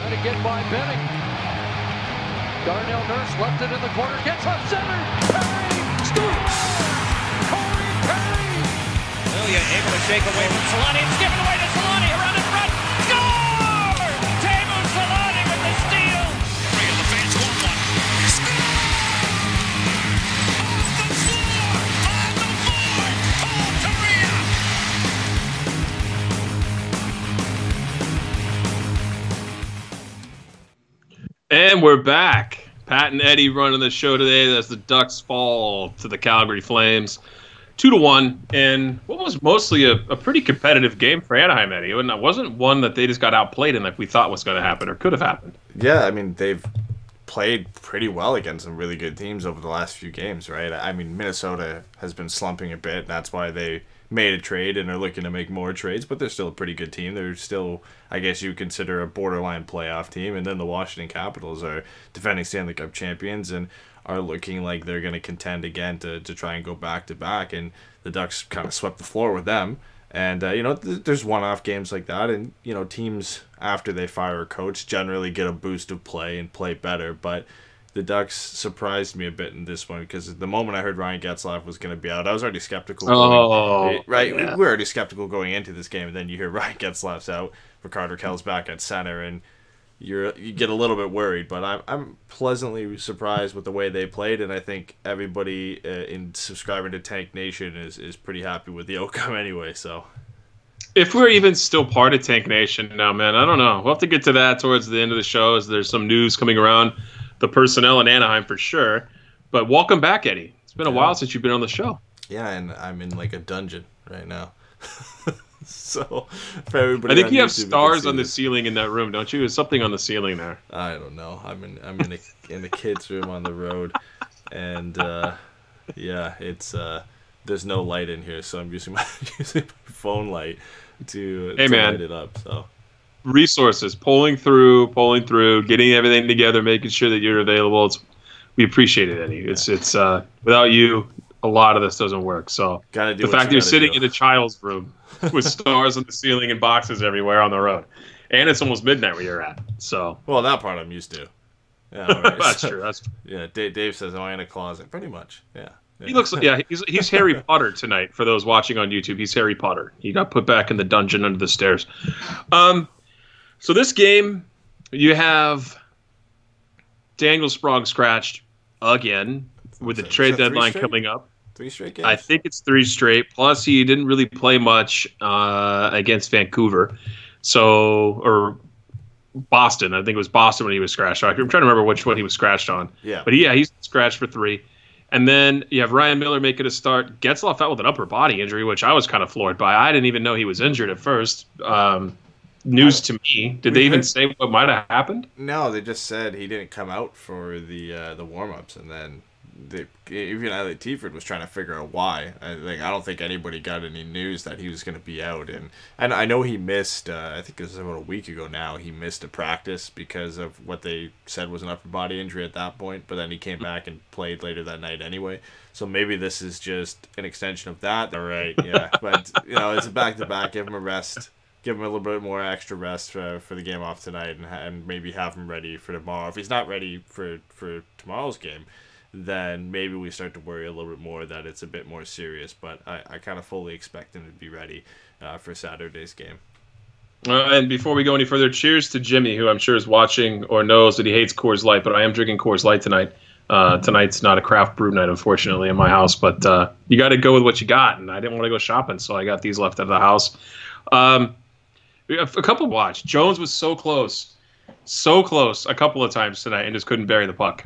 Trying to get by Benning. Darnell Nurse left it in the corner, gets up center. Perry scores! Corey Perry! Lilia able to shake away from Solani. It's given away to Solani around in front. Score! Teemu Solani with the steal. And the fans want one. Score! Off the floor! On the board! Paul Korea! And we're back. Pat and Eddie running the show today as the Ducks fall to the Calgary Flames 2-1. And what was mostly a pretty competitive game for Anaheim, Eddie. It wasn't one that they just got outplayed in like we thought was going to happen or could have happened. Yeah, I mean, they've played pretty well against some really good teams over the last few games, right? I mean, Minnesota has been slumping a bit. That's why they made a trade and are looking to make more trades, but they're still a pretty good team. They're still, I guess you would consider, a borderline playoff team. And then the Washington Capitals are defending Stanley Cup champions and are looking like they're going to contend again to try and go back-to-back. And the Ducks kind of swept the floor with them. And, there's one-off games like that. And, teams, after they fire a coach, generally get a boost of play and play better. But the Ducks surprised me a bit in this one because the moment I heard Ryan Getzlaf was going to be out, I was already skeptical. Right? Yeah. We were already skeptical going into this game, and then you hear Ryan Getzlaf's out, Rickard Rakell's back at center, and you get a little bit worried. But I'm pleasantly surprised with the way they played, and I think everybody in subscribing to Tank Nation is pretty happy with the outcome anyway. So, if we're even still part of Tank Nation now, man, I don't know. We'll have to get to that towards the end of the show as there's some news coming around the personnel in Anaheim for sure. But welcome back, Eddie. It's been a while since you've been on the show. Yeah, and I'm in like a dungeon right now. So for everybody, I think you have YouTube, stars on the ceiling in that room, don't you? There's something on the ceiling there. I don't know. I'm in the kids' room on the road, and it's there's no light in here, so I'm using my phone light to light it up. So. Resources, pulling through, getting everything together, making sure that you're available. We appreciate it, Eddie. It's without you, a lot of this doesn't work. So the fact that you're sitting in a child's room with stars on the ceiling and boxes everywhere on the road, and it's almost midnight where you're at. So that part I'm used to. Yeah, right. That's true. That's true. Yeah. Dave says, "Oh, I'm in a closet." Pretty much. Yeah. He looks like he's Harry Potter tonight. For those watching on YouTube, he's Harry Potter. He got put back in the dungeon under the stairs. So this game, you have Daniel Sprong scratched again with the trade deadline coming up. 3 straight games? I think it's 3 straight. Plus, he didn't really play much against Vancouver. Or Boston. I think it was Boston when he was scratched. I'm trying to remember which one he was scratched on. Yeah. But he's scratched for 3. And then you have Ryan Miller making a start. Getzlaf out with an upper body injury, which I was kind of floored by. I didn't even know he was injured at first. News to me. Did they even say what might have happened? No, they just said he didn't come out for the warm-ups, and then even Elliot Tieford was trying to figure out why. I don't think anybody got any news that he was going to be out, and I know he missed. I think it was about a week ago now. He missed a practice because of what they said was an upper body injury at that point. But then he came back and played later that night anyway. So maybe this is just an extension of that. All right, yeah, but it's a back-to-back. Give him a rest. Give him a little bit more extra rest for the game off tonight, and maybe have him ready for tomorrow. If he's not ready for tomorrow's game, then maybe we start to worry a little bit more that it's a bit more serious. But I kind of fully expect him to be ready for Saturday's game. And before we go any further, cheers to Jimmy, who I'm sure is watching or knows that he hates Coors Light, but I am drinking Coors Light tonight. Tonight's not a craft brew night, unfortunately, in my house, but you got to go with what you got, and I didn't want to go shopping, so I got these left at the house. A couple watch. Jones was so close a couple of times tonight and just couldn't bury the puck.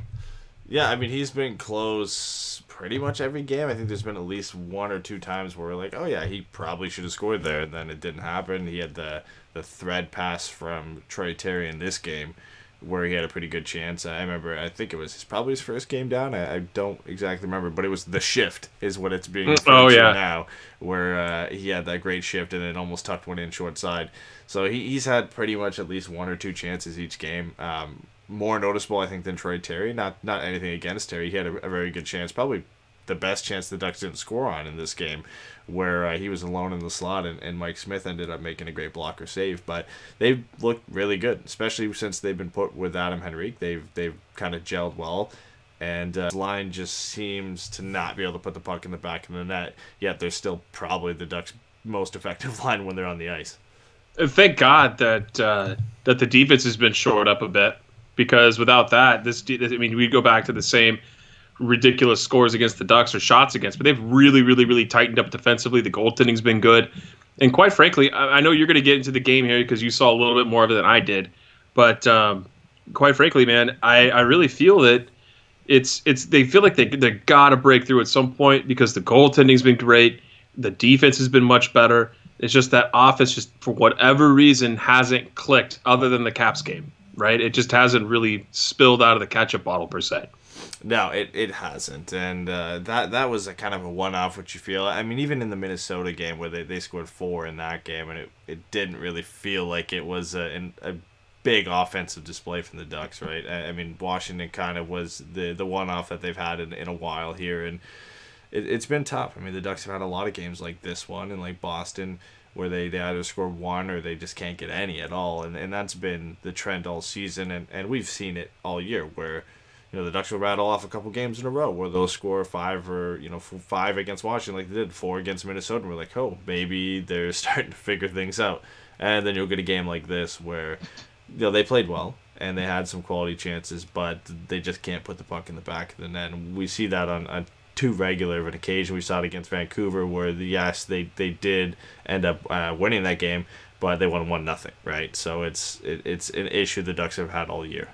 Yeah, I mean, he's been close pretty much every game. I think there's been at least 1 or 2 times where we're like, oh yeah, he probably should have scored there, and then it didn't happen. He had the thread pass from Troy Terry in this game where he had a pretty good chance. I remember, I think it was probably his first game down. I don't exactly remember, but it was the shift is what it's being referred to now, where he had that great shift and then almost tucked one in short side. So he's had pretty much at least 1 or 2 chances each game. More noticeable, I think, than Troy Terry. Not anything against Terry. He had a very good chance, probably the best chance the Ducks didn't score on in this game, where he was alone in the slot and Mike Smith ended up making a great blocker save. But they've looked really good, especially since they've been put with Adam Henrique. They've kind of gelled well. And the line just seems to not be able to put the puck in the back of the net, yet they're still probably the Ducks' most effective line when they're on the ice. Thank God that that the defense has been shored up a bit, because without that, we go back to the same ridiculous scores against the Ducks or shots against, but they've really, really, really tightened up defensively. The goaltending's been good. And quite frankly, I know you're going to get into the game here because you saw a little bit more of it than I did. But quite frankly, man, I really feel that they feel like they got to break through at some point because the goaltending's been great. The defense has been much better. It's just that offense, just for whatever reason, hasn't clicked other than the Caps game, right? It just hasn't really spilled out of the ketchup bottle per se. No, it hasn't, and that was a kind of a one-off, which you feel. I mean, even in the Minnesota game where they scored 4 in that game, and it didn't really feel like it was a big offensive display from the Ducks, right? I mean, Washington kind of was the one-off that they've had in a while here, and it's been tough. I mean, the Ducks have had a lot of games like this one and like Boston where they either score 1 or they just can't get any at all, and that's been the trend all season, and we've seen it all year where the Ducks will rattle off a couple games in a row where they'll score 5 or 5 against Washington like they did, 4 against Minnesota, and we're like, oh, maybe they're starting to figure things out. And then you'll get a game like this where they played well and they had some quality chances, but they just can't put the puck in the back of the net. And we see that on too regular of an occasion. We saw it against Vancouver where they did end up winning that game, but they won 1-0, right? So it's an issue the Ducks have had all year.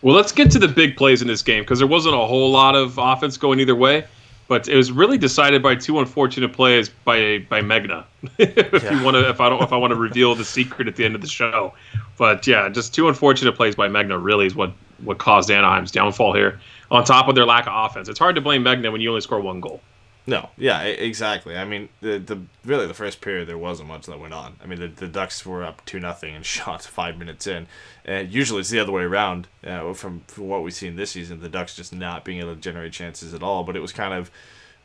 Well, let's get to the big plays in this game because there wasn't a whole lot of offense going either way, but it was really decided by 2 unfortunate plays by Megna. If I want to reveal the secret at the end of the show, but yeah, just 2 unfortunate plays by Megna really is what caused Anaheim's downfall here. On top of their lack of offense, it's hard to blame Megna when you only score 1 goal. No, yeah, exactly. I mean, really the first period there wasn't much that went on. I mean, the Ducks were up 2-0 and shot 5 minutes in, and usually it's the other way around. From what we've seen this season, the Ducks just not being able to generate chances at all. But it was kind of,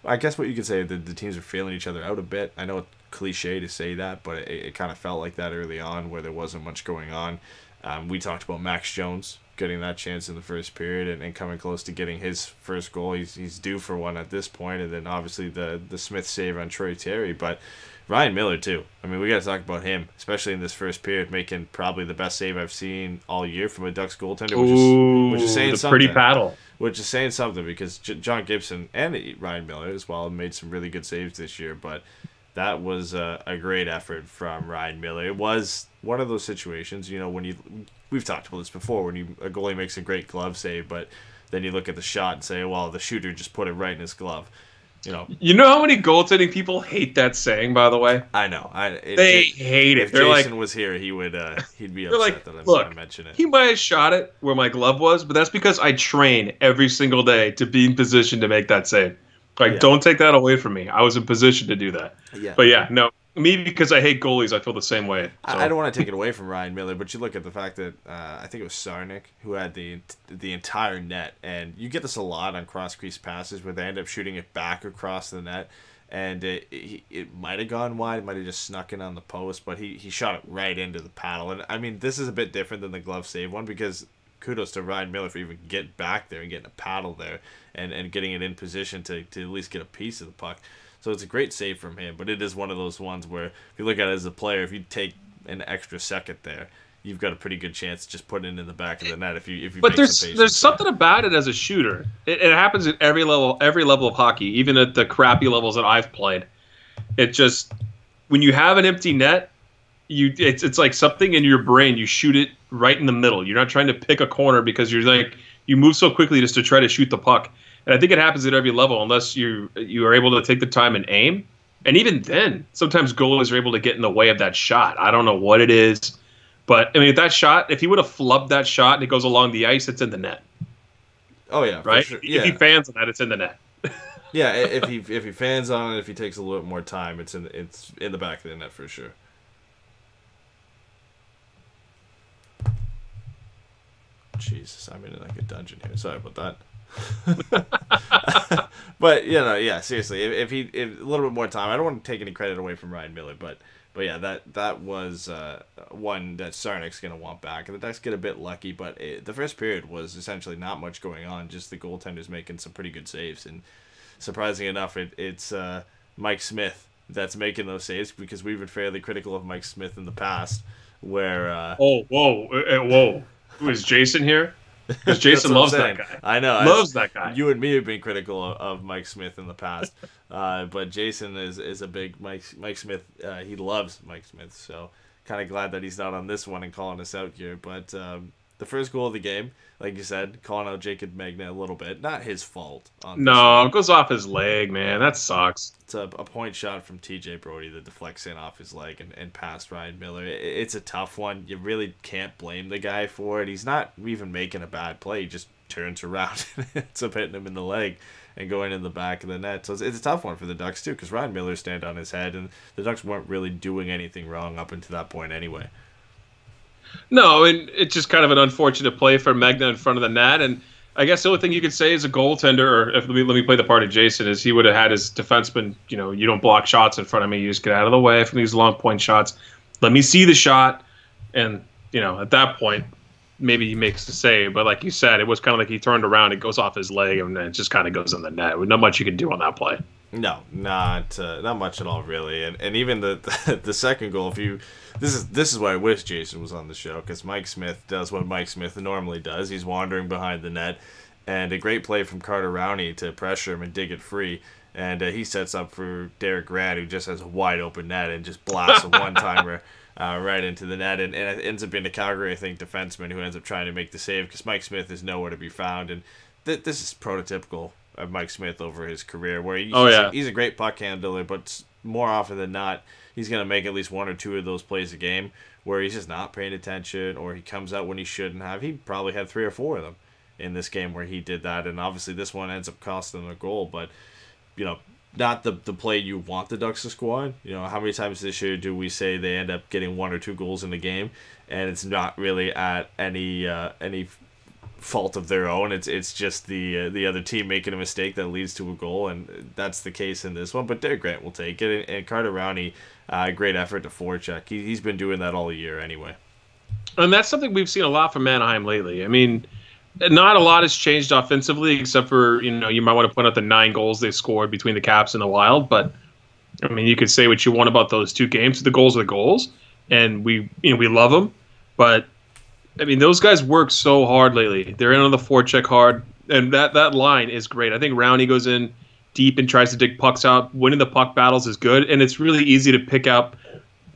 I guess what you could say, the teams are feeling each other out a bit. I know it's cliche to say that, but it kind of felt like that early on where there wasn't much going on. We talked about Max Jones getting that chance in the first period and coming close to getting his first goal. He's due for one at this point, and then obviously the Smith save on Troy Terry. But Ryan Miller too. I mean, we got to talk about him, especially in this first period, making probably the best save I've seen all year from a Ducks goaltender, which is saying something. Pretty paddle. Which is saying something because John Gibson and Ryan Miller as well made some really good saves this year, but that was a great effort from Ryan Miller. It was one of those situations, when we've talked about this before, when a goalie makes a great glove save, but then you look at the shot and say, well, the shooter just put it right in his glove. You know how many goaltending people hate that saying, by the way? I know. They hate it. If Jason was here, he'd be upset that I mentioned it. He might have shot it where my glove was, but that's because I train every single day to be in position to make that save. Don't take that away from me. I was in position to do that. Yeah. But yeah, no. Me, because I hate goalies, I feel the same way. So. I don't want to take it away from Ryan Miller, but you look at the fact that I think it was Sarnik who had the entire net, and you get this a lot on cross-crease passes where they end up shooting it back across the net, and it might have gone wide, might have just snuck in on the post, but he shot it right into the paddle. And I mean, this is a bit different than the glove save one because kudos to Ryan Miller for even getting back there and getting a paddle there and getting it in position to at least get a piece of the puck. So it's a great save from him, but it is one of those ones where if you look at it as a player, if you take an extra second there, you've got a pretty good chance just putting it in the back of the net if you. But there's something about it as a shooter. It happens at every level of hockey, even at the crappy levels that I've played. It just when you have an empty net, it's like something in your brain. You shoot it right in the middle. You're not trying to pick a corner because you move so quickly just to try to shoot the puck. And I think it happens at every level unless you are able to take the time and aim. And even then, sometimes goalies are able to get in the way of that shot. I don't know what it is. But, I mean, if he would have flubbed that shot and it goes along the ice, it's in the net. Oh, yeah. Right? For sure. Yeah. If he fans on that, it's in the net. Yeah, if he fans on it, if he takes a little bit more time, it's in the back of the net for sure. Jesus, I'm in like a dungeon here. Sorry about that. But yeah, seriously, if a little bit more time, I don't want to take any credit away from Ryan Miller, but yeah, that was one that Sarnik's gonna want back, and the Ducks get a bit lucky, but the first period was essentially not much going on, just the goaltenders making some pretty good saves, and surprising enough, it's Mike Smith that's making those saves, because we've been fairly critical of Mike Smith in the past, where whoa, is Jason here? Because Jason loves that guy. I know. Loves that guy. You and me have been critical of Mike Smith in the past. But Jason is a big Mike Smith. He loves Mike Smith. So kind of glad that he's not on this one and calling us out here. But the first goal of the game, like you said, calling out Jacob Magna a little bit. Not his fault. No, it goes off his leg, man. That sucks. It's a point shot from TJ Brody that deflects in off his leg and past Ryan Miller. It's a tough one. You really can't blame the guy for it. He's not even making a bad play. He just turns around and ends up hitting him in the leg and going in the back of the net. So it's a tough one for the Ducks, too, because Ryan Miller stand on his head, and the Ducks weren't really doing anything wrong up until that point anyway. No, and it's just kind of an unfortunate play for Magna in front of the net. And I guess the only thing you could say as a goaltender, or let me play the part of Jason, is he would have had his defenseman, you don't block shots in front of me. You just get out of the way from these long point shots. Let me see the shot. And, at that point, maybe he makes the save. But like you said, it was kind of like he turned around, it goes off his leg, and then it just kind of goes in the net. Not much you can do on that play. No, not much at all, really. And even the second goal, this is why I wish Jason was on the show, because Mike Smith does what Mike Smith normally does. He's wandering behind the net, and a great play from Carter Rowney to pressure him and dig it free. And he sets up for Derek Grant, who just has a wide open net and just blasts a one-timer right into the net. And it ends up being a Calgary, I think, defenseman who ends up trying to make the save, because Mike Smith is nowhere to be found. And this is prototypical of Mike Smith over his career, where he's a great puck handler, but more often than not, he's going to make at least one or two of those plays a game where he's just not paying attention, or he comes out when he shouldn't have. He probably had 3 or 4 of them in this game where he did that, and obviously this one ends up costing them a goal, but, not the play you want the Ducks to score on. How many times this year do we say they end up getting 1 or 2 goals in the game, and it's not really at any fault of their own. It's just the other team making a mistake that leads to a goal, and that's the case in this one. But Derek Grant will take it, and Carter Rowney, great effort to forecheck. He's been doing that all year anyway. And that's something we've seen a lot from Anaheim lately. I mean, not a lot has changed offensively, except for, you might want to point out the 9 goals they scored between the Caps and the Wild. But, I mean, you could say what you want about those 2 games. The goals are the goals, and we love them. But, I mean, those guys work so hard lately. They're in on the forecheck hard, and that line is great. I think Rowney goes in deep and tries to dig pucks out. Winning the puck battles is good, and it's really easy to pick out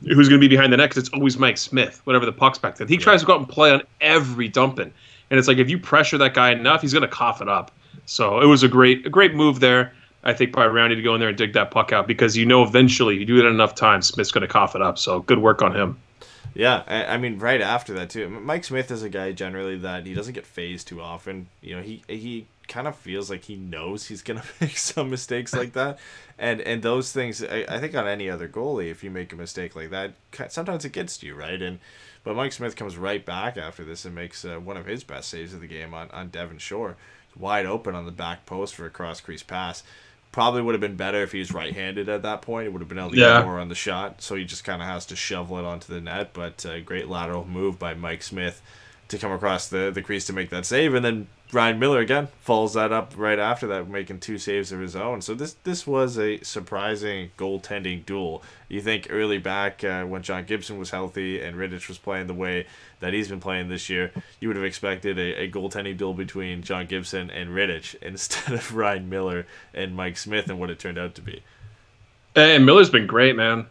who's going to be behind the net, because it's always Mike Smith, whatever the puck's back then. He tries to go out and play on every dump-in. And it's like, if you pressure that guy enough, he's going to cough it up. So it was a great move there, I think, by Rowney to go in there and dig that puck out, because eventually, you do it enough times, Smith's going to cough it up. So good work on him. Yeah, I mean, right after that, too. Mike Smith is a guy, generally, that he doesn't get phased too often. He kind of feels like he knows he's going to make some mistakes like that. And those things, I think on any other goalie, if you make a mistake like that, sometimes it gets to you, right? But Mike Smith comes right back after this and makes one of his best saves of the game on Devon Shore. Wide open on the back post for a cross-crease pass. Probably would have been better if he was right-handed at that point. It would have been able to get more on the shot, so he just kind of has to shovel it onto the net. But great lateral move by Mike Smith to come across the crease to make that save. And then Ryan Miller, again, follows that up right after that, making 2 saves of his own. So this was a surprising goaltending duel. You think early back when John Gibson was healthy and Rittich was playing the way that he's been playing this year, you would have expected a goaltending duel between John Gibson and Rittich instead of Ryan Miller and Mike Smith, and what it turned out to be. And Miller's been great, man.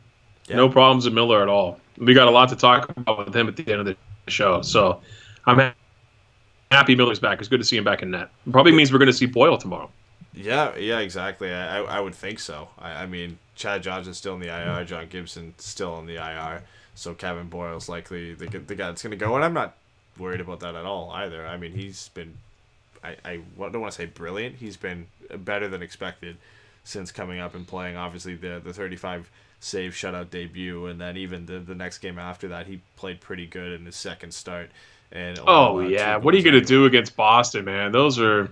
Yeah. No problems with Miller at all. We got a lot to talk about with him at the end of the show. So I'm happy Miller's back. It's good to see him back in net. It probably means we're going to see Boyle tomorrow. Yeah, exactly. I would think so. I mean, Chad Johnson's still in the IR, John Gibson still in the IR, so Kevin Boyle's likely the guy that's going to go, and I'm not worried about that at all either. I mean, he's been, I don't want to say brilliant, he's been better than expected since coming up and playing, obviously, the 35 save shutout debut, and then even the next game after that, he played pretty good in his second start. And what are you going to do against Boston, man? Those are...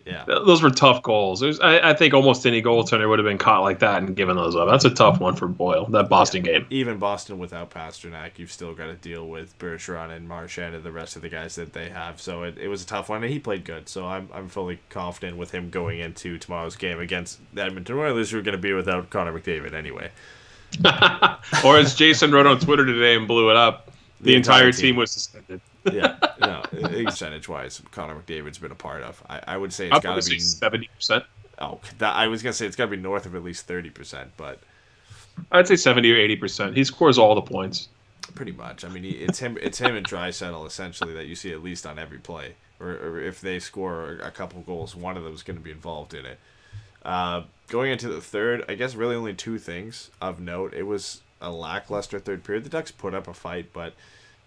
Yeah. Those were tough goals. I think almost any goaltender would have been caught like that and given those up. That's a tough one for Boyle, that Boston game. Even Boston without Pasternak, you've still got to deal with Bergeron and Marchand and the rest of the guys that they have. So it was a tough one, and he played good. So I'm fully confident with him going into tomorrow's game against the Edmonton Oilers, who are going to be without Connor McDavid anyway. Or as Jason wrote on Twitter today and blew it up, the entire team was suspended. Yeah, no, percentage-wise, Connor McDavid's been a part of. I would say it's got to be 70%. Oh, I was gonna say it's got to be north of at least 30%, but I'd say 70 or 80%. He scores all the points. Pretty much. I mean, it's him and Draisaitl essentially that you see at least on every play, or if they score a couple goals, one of them is going to be involved in it. Going into the third, I guess really only two things of note. It was a lackluster third period. The Ducks put up a fight, but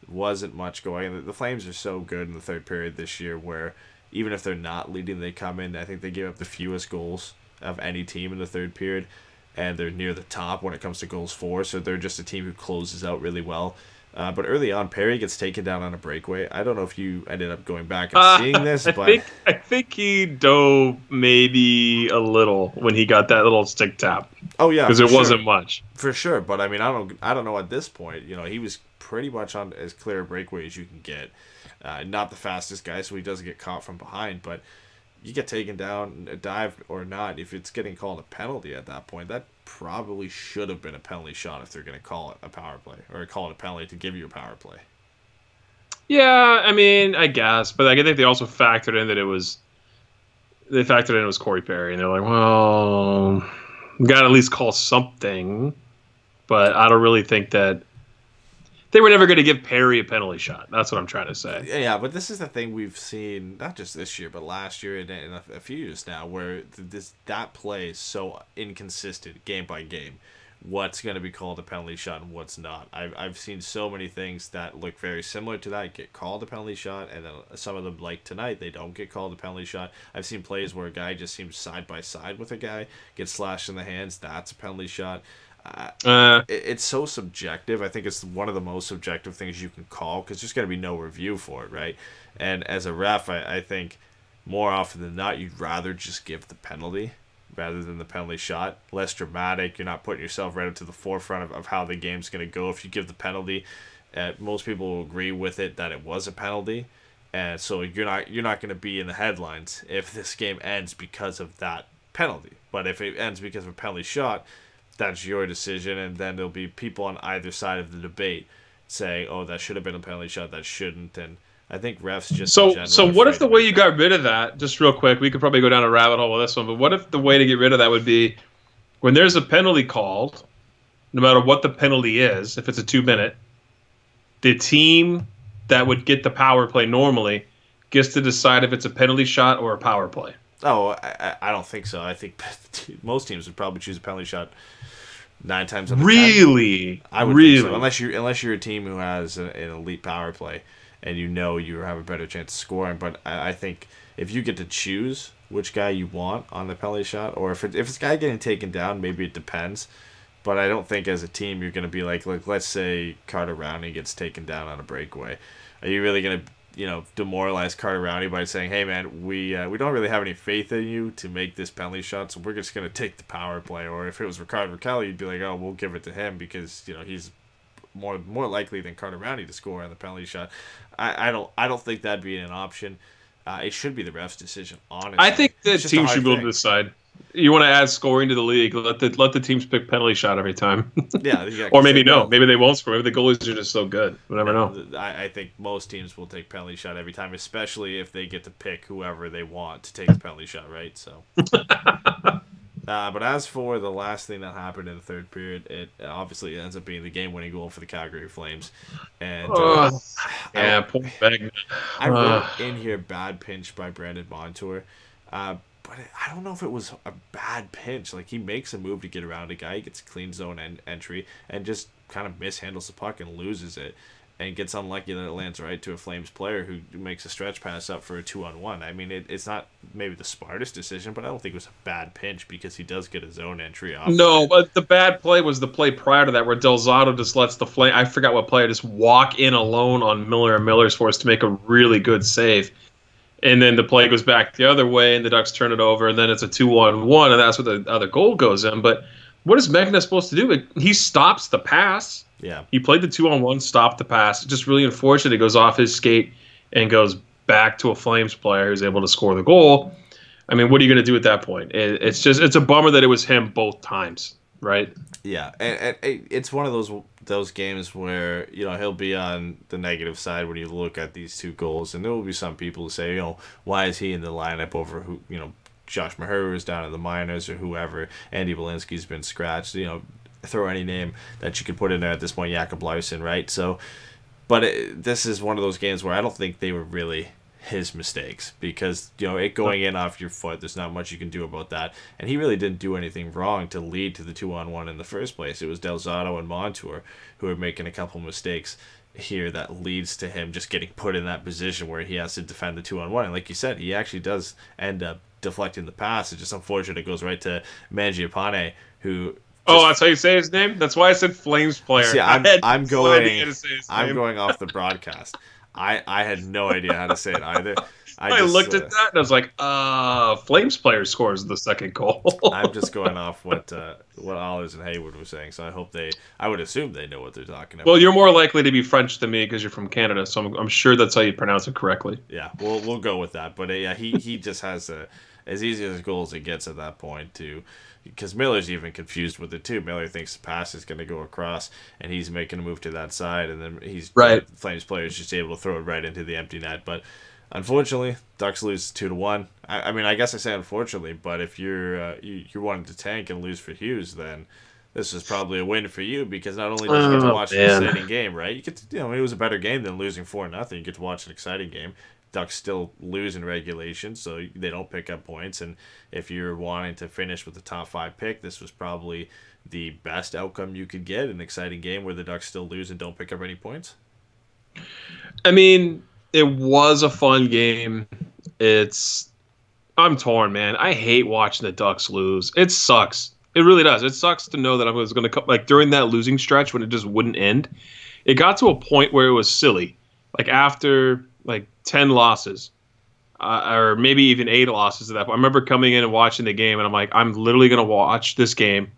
wasn't much going. The Flames are so good in the third period this year where even if they're not leading, they come in. I think they gave up the fewest goals of any team in the third period, and they're near the top when it comes to goals for. So they're just a team who closes out really well. But early on, Perry gets taken down on a breakaway. I don't know if you ended up going back and seeing this, I think he dove maybe a little when he got that little stick tap. Oh yeah, because it wasn't much for sure. But I mean, I don't know at this point. You know, he was pretty much on as clear a breakaway as you can get. Not the fastest guy, so he doesn't get caught from behind, but you get taken down, a dive or not, if it's getting called a penalty at that point, that probably should have been a penalty shot if they're going to call it a power play, or call it a penalty to give you a power play. Yeah, I mean, I guess, but I think they also factored in that it was Corey Perry, and they're like, well, we got to at least call something, but I don't really think that they were never going to give Perry a penalty shot. That's what I'm trying to say. Yeah, but this is the thing we've seen, not just this year, but last year and a few years now, where that play is so inconsistent game by game. What's going to be called a penalty shot and what's not. I've seen so many things that look very similar to that get called a penalty shot, and then some of them, like tonight, they don't get called a penalty shot. I've seen plays where a guy just seems side by side with a guy, gets slashed in the hands, that's a penalty shot. It's so subjective. I think it's one of the most subjective things you can call because there's going to be no review for it, right? And as a ref, I think more often than not, you'd rather just give the penalty rather than the penalty shot. Less dramatic. You're not putting yourself right up to the forefront of how the game's going to go. If you give the penalty, most people will agree with it that it was a penalty, and so you're not going to be in the headlines if this game ends because of that penalty. But if it ends because of a penalty shot, that's your decision, and then there'll be people on either side of the debate saying, "Oh, that should have been a penalty shot. That shouldn't." And I think refs just so what if the way you got rid of that? Just real quick, we could probably go down a rabbit hole with this one, but what if the way to get rid of that would be when there's a penalty called, no matter what the penalty is, if it's a 2-minute, the team that would get the power play normally gets to decide if it's a penalty shot or a power play. Oh, I don't think so. I think most teams would probably choose a penalty shot 9 times out of 10. Really? I would think so. Unless you're a team who has an elite power play and you have a better chance of scoring. But I think if you get to choose which guy you want on the penalty shot, or if it's a guy getting taken down, maybe it depends. But I don't think as a team you're going to be like let's say Carter Rowney gets taken down on a breakaway. Are you really going to demoralize Carter Rowney by saying, "Hey man, we don't really have any faith in you to make this penalty shot, so we're just gonna take the power play"? Or if it was Ricardo Rakell, you'd be like, "Oh, we'll give it to him because he's more likely than Carter Rowney to score on the penalty shot." I don't think that'd be an option. It should be the ref's decision. Honestly, I think the team should be able to decide. You want to add scoring to the league? Let the teams pick penalty shot every time. Yeah, or maybe no. Maybe they won't score. Maybe the goalies are just so good. We'll never know. I think most teams will take penalty shot every time, especially if they get to pick whoever they want to take the penalty shot, right? So. But as for the last thing that happened in the third period, it obviously ends up being the game-winning goal for the Calgary Flames. And I wrote in here bad pinch by Brandon Montour. But I don't know if it was a bad pinch. Like, he makes a move to get around a guy, he gets a clean zone entry, and just kind of mishandles the puck and loses it, and gets unlucky that it lands right to a Flames player who makes a stretch pass up for a 2-on-1. I mean, it's not maybe the smartest decision, but I don't think it was a bad pinch because he does get a zone entry off. No, but the bad play was the play prior to that where Del Zotto just lets the Flame, I forgot what player, just walk in alone on Miller and Miller's force to make a really good save. And then the play goes back the other way, and the Ducks turn it over, and then it's a 2-on-1, and that's where the other goal goes in. But what is Mahoney supposed to do? He stops the pass. Yeah. He played the 2-on-1, stopped the pass. It's just really unfortunate. It goes off his skate and goes back to a Flames player who's able to score the goal. I mean, what are you going to do at that point? It's a bummer that it was him both times, right? Yeah, and it's one of those games where, you know, he'll be on the negative side when you look at these two goals, and there will be some people who say, you know, why is he in the lineup over who, you know, Josh Mahoney is down in the minors or whoever, Andy Belinsky's been scratched, you know, throw any name that you could put in there at this point, Jakob Larson, right? So, but this is one of those games where I don't think they were really his mistakes, because, you know, it going in off your foot, there's not much you can do about that, and he really didn't do anything wrong to lead to the 2-on-1 in the first place. It was Del Zotto and Montour who were making a couple mistakes here that leads to him just getting put in that position where he has to defend the 2-on-1, and like you said, he actually does end up deflecting the pass. It's just unfortunate it goes right to Mangiapane, who that's how you say his name? That's why I said Flames player. See, I'm going off the broadcast. I had no idea how to say it either. I looked at that and I was like, Flames player scores the second goal. I'm just going off what Ollers and Haywood were saying, so I would assume they know what they're talking about. Well, you're more likely to be French than me because you're from Canada, so I'm sure that's how you pronounce it correctly. Yeah, we'll go with that. But yeah, he just has as easy as goal as it gets at that point too. Because Miller's even confused with it too. Miller thinks the pass is going to go across, and he's making a move to that side, and then right. Flames player is just able to throw it right into the empty net. But unfortunately, Ducks lose 2-1. I mean, I guess I say unfortunately, but if you're wanting to tank and lose for Hughes, then this is probably a win for you, because not only did you get to watch an exciting game, right? You get to, you know, it was a better game than losing 4-0. You get to watch an exciting game. Ducks still lose in regulation, so they don't pick up points. And if you're wanting to finish with the top 5 pick, this was probably the best outcome you could get, an exciting game where the Ducks still lose and don't pick up any points. I mean, it was a fun game. I'm torn, man. I hate watching the Ducks lose. It sucks. It really does. It sucks to know that I was going to come, like, during that losing stretch when it just wouldn't end. It got to a point where it was silly. Like, after 10 losses, or maybe even 8 losses at that point. I remember coming in and watching the game, and I'm like, I'm literally going to watch this game,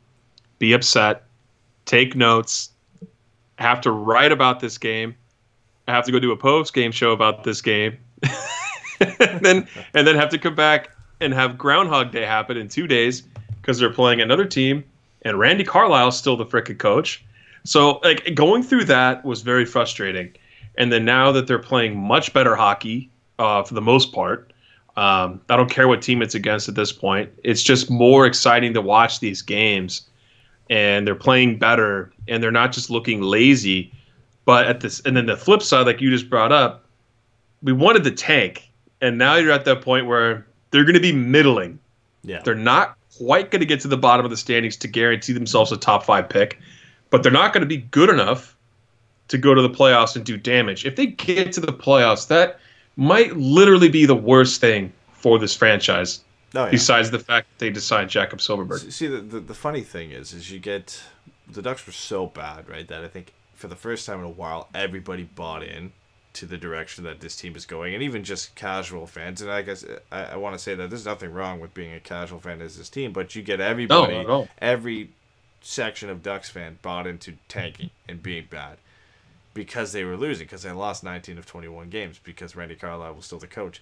be upset, take notes, have to write about this game, I have to go do a post-game show about this game, and then have to come back and have Groundhog Day happen in 2 days because they're playing another team, and Randy Carlisle's still the frickin' coach. So, like, going through that was very frustrating. And then now that they're playing much better hockey, for the most part, I don't care what team it's against at this point. It's just more exciting to watch these games, and they're playing better, and they're not just looking lazy. But and then the flip side, like you just brought up, we wanted the tank, and now you're at that point where they're going to be middling. Yeah, they're not quite going to get to the bottom of the standings to guarantee themselves a top 5 pick, but they're not going to be good enough to go to the playoffs and do damage. If they get to the playoffs, that might literally be the worst thing for this franchise. Oh, yeah. Besides the fact that they decide Jakob Silfverberg. See, the funny thing is you get the Ducks were so bad, right, that I think for the first time in a while, everybody bought in to the direction that this team is going, and even just casual fans. And I guess I want to say that there's nothing wrong with being a casual fan as this team, but you get everybody, every section of Ducks fan bought into tanking and being bad, because they were losing, because they lost 19 of 21 games, because Randy Carlisle was still the coach.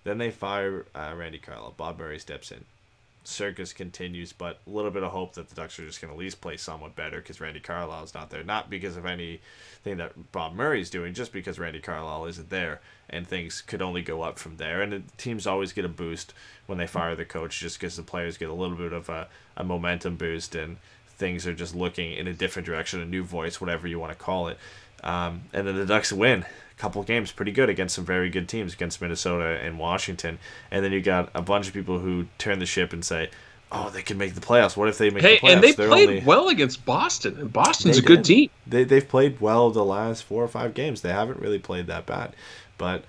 Then they fire Randy Carlisle. Bob Murray steps in. Circus continues, but a little bit of hope that the Ducks are just going to at least play somewhat better because Randy Carlisle is not there. Not because of anything that Bob Murray's doing, just because Randy Carlisle isn't there, and things could only go up from there. And the teams always get a boost when they fire the coach, just because the players get a little bit of a momentum boost, and things are just looking in a different direction, a new voice, whatever you want to call it. And then the Ducks win a couple of games pretty good against some very good teams, against Minnesota and Washington. And then you got a bunch of people who turn the ship and say, oh, they can make the playoffs. What if they make the playoffs? And they played well against Boston. And Boston's a good team. They've played well the last 4 or 5 games. They haven't really played that bad. But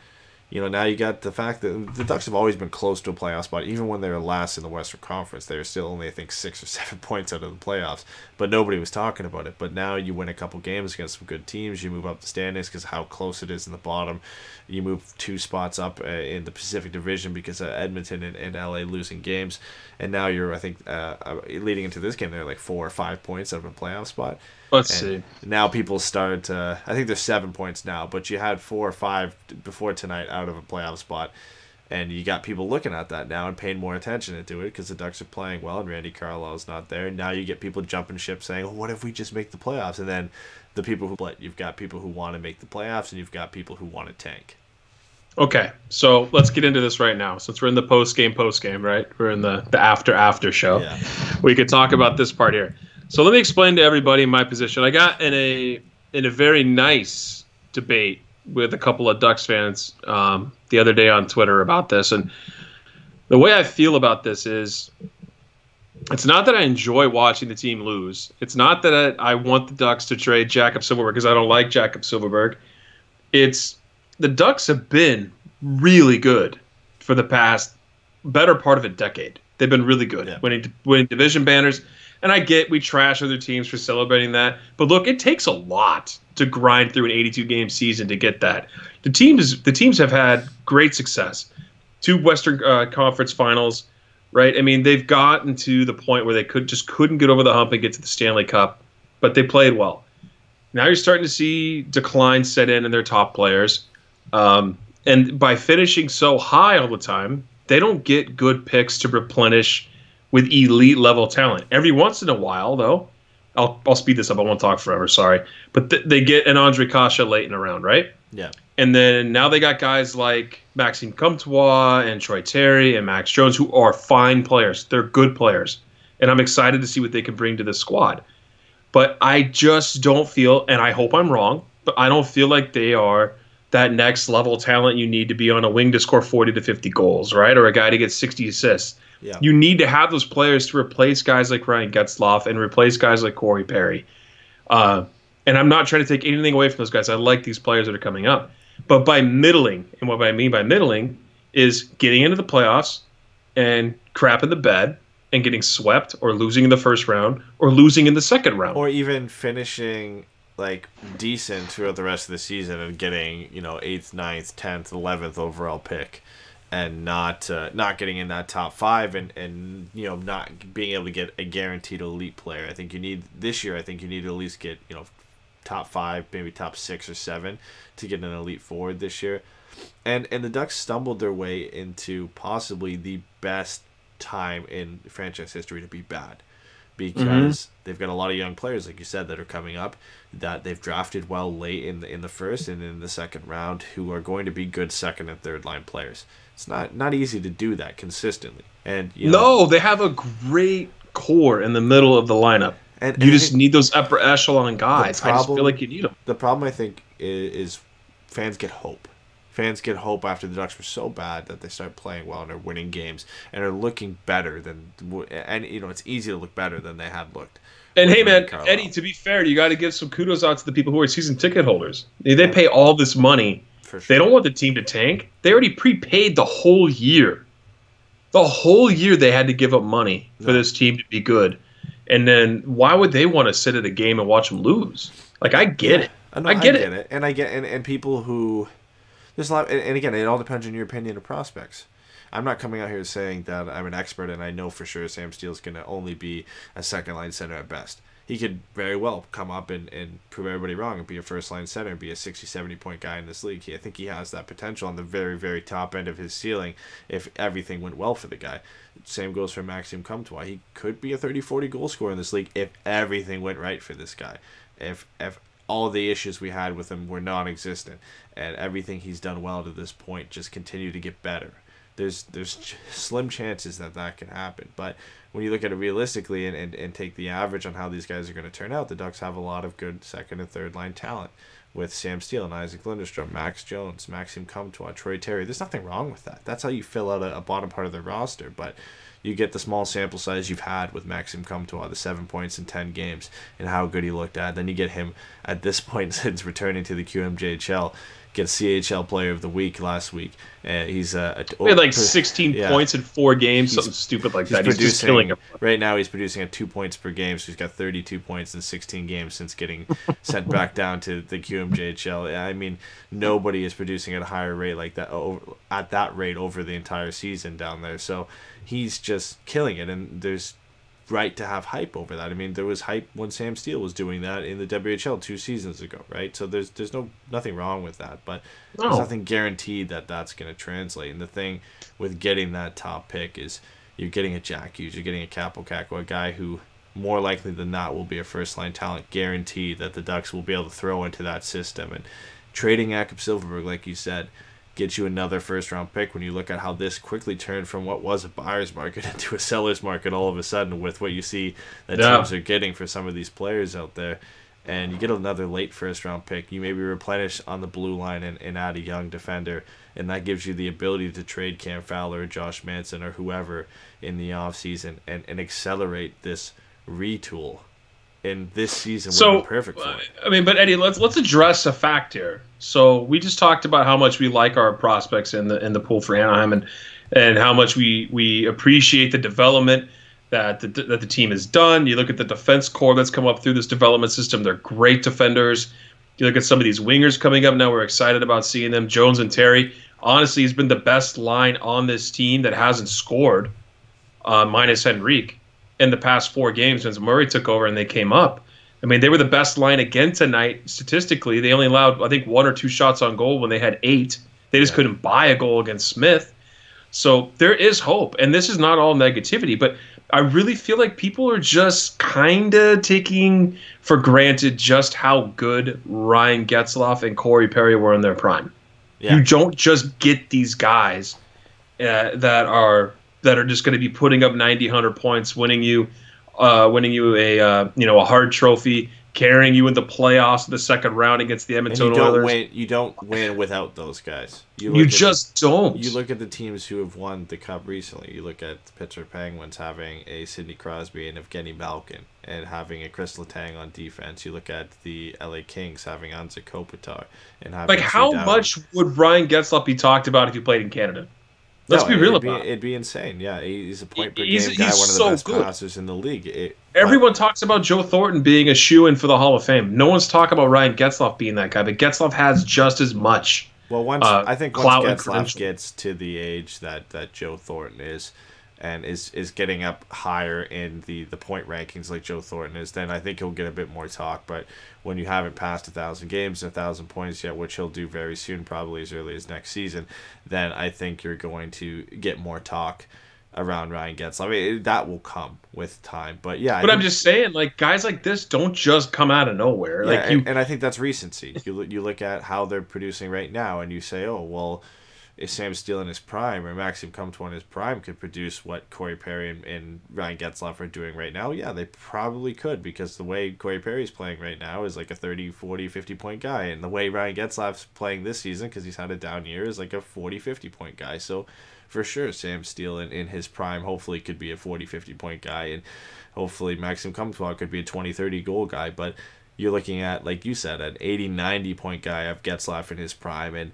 Now you got the fact that the Ducks have always been close to a playoff spot. Even when they were last in the Western Conference, they were still only, I think, 6 or 7 points out of the playoffs. But nobody was talking about it. But now you win a couple games against some good teams. You move up the standings because how close it is in the bottom. You move 2 spots up in the Pacific Division because of Edmonton and LA losing games. And now you're, I think, leading into this game, they're like 4 or 5 points out of a playoff spot. Let's see. Now people start. I think there's 7 points now, but you had 4 or 5 before tonight out of a playoff spot, and you got people looking at that now and paying more attention to it because the Ducks are playing well and Randy Carlisle's not there. And now you get people jumping ship saying, "Oh, what if we just make the playoffs?" And then the people you've got people who want to make the playoffs, and you've got people who want to tank. Okay, so let's get into this right now. Since we're in the post game, right? We're in the after show. Yeah. We could talk about this part here. So let me explain to everybody my position. I got in a very nice debate with a couple of Ducks fans the other day on Twitter about this, and the way I feel about this is, it's not that I enjoy watching the team lose. It's not that I want the Ducks to trade Jakob Silfverberg because I don't like Jakob Silfverberg. It's the Ducks have been really good for the past better part of a decade. They've been really good, winning division banners. And I get we trash other teams for celebrating that. But look, it takes a lot to grind through an 82-game season to get that. The teams have had great success. 2 Western Conference finals, right? I mean, they've gotten to the point where they couldn't get over the hump and get to the Stanley Cup, but they played well. Now you're starting to see decline set in their top players. And by finishing so high all the time, they don't get good picks to replenish with elite level talent. Every once in a while, though, I'll speed this up. I won't talk forever. Sorry, but they get an Andre Kasha late in the round, right? Yeah. And then now they got guys like Maxime Comtois and Troy Terry and Max Jones, who are fine players. They're good players, and I'm excited to see what they can bring to the squad. But I just don't feel, and I hope I'm wrong, but I don't feel like they are that next level talent you need to be on a wing to score 40 to 50 goals, right? Or a guy to get 60 assists. Yeah. You need to have those players to replace guys like Ryan Getzlaf and replace guys like Corey Perry. And I'm not trying to take anything away from those guys. I like these players that are coming up. But by middling, and what I mean by middling is getting into the playoffs and crapping the bed and getting swept or losing in the first round or losing in the second round. Or even finishing like decent throughout the rest of the season and getting 8th, 9th, 10th, 11th overall pick. And not getting in that top 5 and not being able to get a guaranteed elite player. I think you need this year. I think you need to at least get top 5, maybe top 6 or 7 to get an elite forward this year. And the Ducks stumbled their way into possibly the best time in franchise history to be bad, because they've got a lot of young players, like you said, that are coming up that they've drafted well late in the first and in the second round, who are going to be good second and third line players. It's not easy to do that consistently. And no, they have a great core in the middle of the lineup. And you just need those upper echelon guys. I just feel like you need them. The problem, I think, is fans get hope. Fans get hope after the Ducks were so bad that they start playing well and are winning games and are looking better than. And it's easy to look better than they had looked. And hey, man, Eddie, to be fair, you got to give some kudos out to the people who are season ticket holders. They pay all this money. For sure. They don't want the team to tank. They already prepaid the whole year. The whole year they had to give up money for this team to be good. And then why would they want to sit at a game and watch them lose? Like, I get it. I get it. And I get and people who there's a lot. And again, it all depends on your opinion of prospects. I'm not coming out here saying that I'm an expert and I know for sure Sam Steele's going to only be a second line center at best. He could very well come up and prove everybody wrong and be a first-line center and be a 60, 70-point guy in this league. I think he has that potential on the very, very top end of his ceiling if everything went well for the guy. Same goes for Maxime Comtois. He could be a 30, 40 goal scorer in this league if everything went right for this guy. If all the issues we had with him were non-existent and everything he's done well to this point just continue to get better. There's slim chances that can happen. But when you look at it realistically and take the average on how these guys are going to turn out, the Ducks have a lot of good second and third line talent with Sam Steele and Isac Lundestrom, Max Jones, Maxime Comtois, Troy Terry. There's nothing wrong with that. That's how you fill out a bottom part of the roster. But you get the small sample size you've had with Maxime Comtois, the 7 points in 10 games, and how good he looked at. Then you get him at this point since returning to the QMJHL, get CHL Player of the Week last week. He's he had like 16 points in 4 games, something stupid like that. He's just killing him. Right now, he's producing at 2 points per game, so he's got 32 points in 16 games since getting sent back down to the QMJHL. I mean, nobody is producing at a higher rate like that at that rate over the entire season down there. So he's just killing it, and there's right to have hype over that. I mean, there was hype when Sam Steele was doing that in the WHL 2 seasons ago, right? So there's nothing wrong with that, but there's nothing guaranteed that that's going to translate. And the thing with getting that top pick is you're getting a Jack Hughes, you're getting a Capo Caco, a guy who more likely than not will be a first-line talent, guaranteed that the Ducks will be able to throw into that system. And trading Jakob Silfverberg, like you said, get you another first-round pick when you look at how this quickly turned from what was a buyer's market into a seller's market all of a sudden with what you see that teams are getting for some of these players out there. And you get another late first-round pick. You maybe replenish on the blue line and add a young defender, and that gives you the ability to trade Cam Fowler or Josh Manson or whoever in the offseason and accelerate this retool. And this season would be perfect for it. I mean, but Eddie, let's address a fact here. So we just talked about how much we like our prospects in the pool for Anaheim, and how much we appreciate the development that the team has done. You look at the defense core that's come up through this development system; they're great defenders. You look at some of these wingers coming up now; we're excited about seeing them. Jones and Terry, honestly, has been the best line on this team that hasn't scored, minus Henrique, in the past 4 games since Murray took over and they came up. I mean, they were the best line again tonight statistically. They only allowed, I think, 1 or 2 shots on goal when they had 8. They just couldn't buy a goal against Smith. So there is hope, and this is not all negativity, but I really feel like people are just kind of taking for granted just how good Ryan Getzlaf and Corey Perry were in their prime. Yeah. You don't just get these guys that are just going to be putting up 90, 100 points, winning you a Hart Trophy, carrying you in the playoffs in the second round against the Edmonton Oilers. You don't win without those guys. You just don't. You look at the teams who have won the Cup recently. You look at the Pittsburgh Penguins having a Sidney Crosby and Evgeny Malkin and having a Chris Letang on defense. You look at the LA Kings having Anze Kopitar and having how much would Ryan Getzlaf be talked about if he played in Canada? Let's be real about it. It'd be insane. Yeah, he's a point-per-game guy, one of the best passers in the league. Everyone talks about Joe Thornton being a shoo-in for the Hall of Fame. No one's talking about Ryan Getzlaf being that guy, but Getzlaf has just as much. Well, once Getzlaf gets to the age that Joe Thornton is, and is getting up higher in the point rankings like Joe Thornton is, then I think he'll get a bit more talk. But when you haven't passed 1,000 games and 1,000 points yet, which he'll do very soon, probably as early as next season, then I think you're going to get more talk around Ryan Getzlaf. I mean, that will come with time. But yeah, I'm just saying, like, guys like this don't just come out of nowhere. Yeah, and I think that's recency. You look at how they're producing right now, and you say, oh well, if Sam Steele in his prime or Maxime Comtois in his prime could produce what Corey Perry and Ryan Getzlaf are doing right now, yeah, they probably could, because the way Corey Perry's playing right now is like a 30, 40, 50-point guy, and the way Ryan Getzlaf's playing this season, because he's had a down year, is like a 40, 50-point guy. So for sure, Sam Steele in his prime hopefully could be a 40, 50-point guy, and hopefully Maxime Comtois could be a 20, 30-goal guy, but you're looking at, like you said, an 80, 90-point guy of Getzlaf in his prime, and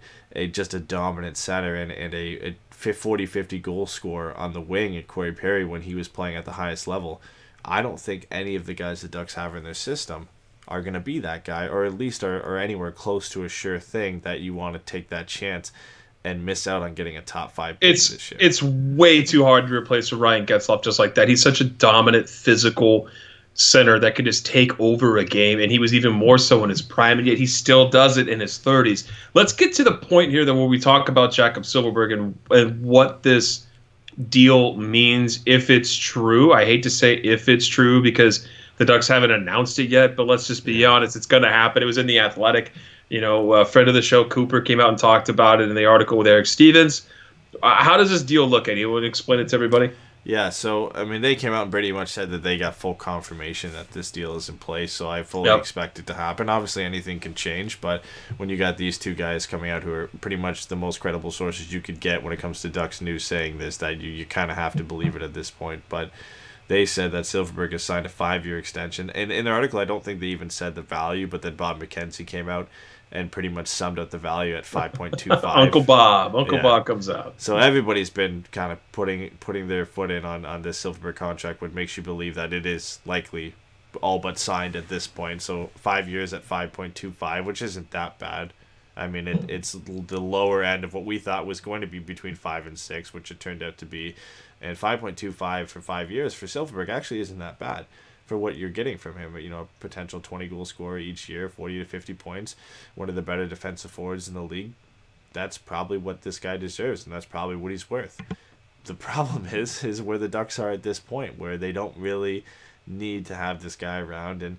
just a dominant center and a 40, 50 goal scorer on the wing at Corey Perry when he was playing at the highest level. I don't think any of the guys the Ducks have in their system are going to be that guy, or at least are anywhere close to a sure thing that you want to take that chance and miss out on getting a top 5 pick this year. It's way too hard to replace Ryan Getzlaf just like that. He's such a dominant physical center that could just take over a game, and he was even more so in his prime, and yet he still does it in his 30s. Let's get to the point here that where we talk about Jakob Silfverberg and what this deal means if it's true. I hate to say if it's true because the Ducks haven't announced it yet, but let's just be honest, it's going to happen. It was in The Athletic. Friend of the show, Cooper, came out and talked about it in the article with Eric Stevens. How does this deal look, Eddie? You want to explain it to everybody? Yeah, so, I mean, they came out and pretty much said that they got full confirmation that this deal is in place, so I fully expect it to happen. Obviously, anything can change, but when you got these two guys coming out who are pretty much the most credible sources you could get when it comes to Ducks news saying this, that you kind of have to believe it at this point. But they said that Silfverberg has signed a 5-year extension. And in the article, I don't think they even said the value, but then Bob McKenzie came out and pretty much summed up the value at 5.25. Uncle Bob comes out. So everybody's been kind of putting their foot in on this Silfverberg contract, which makes you believe that it is likely all but signed at this point. So 5 years at 5.25, which isn't that bad. I mean, it's the lower end of what we thought was going to be between 5 and 6, which it turned out to be. And 5.25 for 5 years for Silfverberg actually isn't that bad for what you're getting from him. You know, a potential 20-goal scorer each year, 40 to 50 points, one of the better defensive forwards in the league. That's probably what this guy deserves, and that's probably what he's worth. The problem is where the Ducks are at this point, where they don't really need to have this guy around. And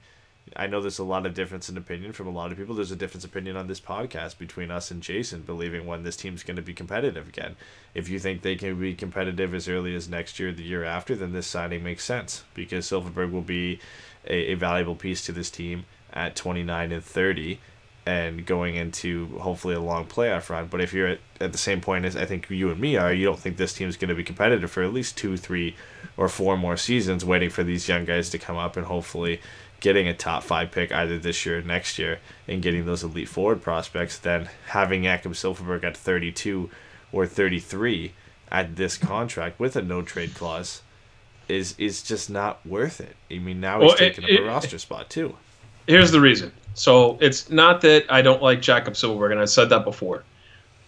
I know there's a lot of difference in opinion from a lot of people. There's a difference opinion on this podcast between us and Jason, believing when this team's going to be competitive again. If you think they can be competitive as early as next year, the year after, then this signing makes sense, because Silfverberg will be a valuable piece to this team at 29 and 30 and going into hopefully a long playoff run. But if you're at the same point as I think you and me are, you don't think this team's going to be competitive for at least 2, 3, or 4 more seasons, waiting for these young guys to come up and hopefully getting a top 5 pick either this year or next year and getting those elite forward prospects, then having Jakob Silfverberg at 32 or 33 at this contract with a no trade clause is just not worth it. I mean, now he's taking up a roster spot too. Here's the reason. So it's not that I don't like Jakob Silfverberg, and I said that before.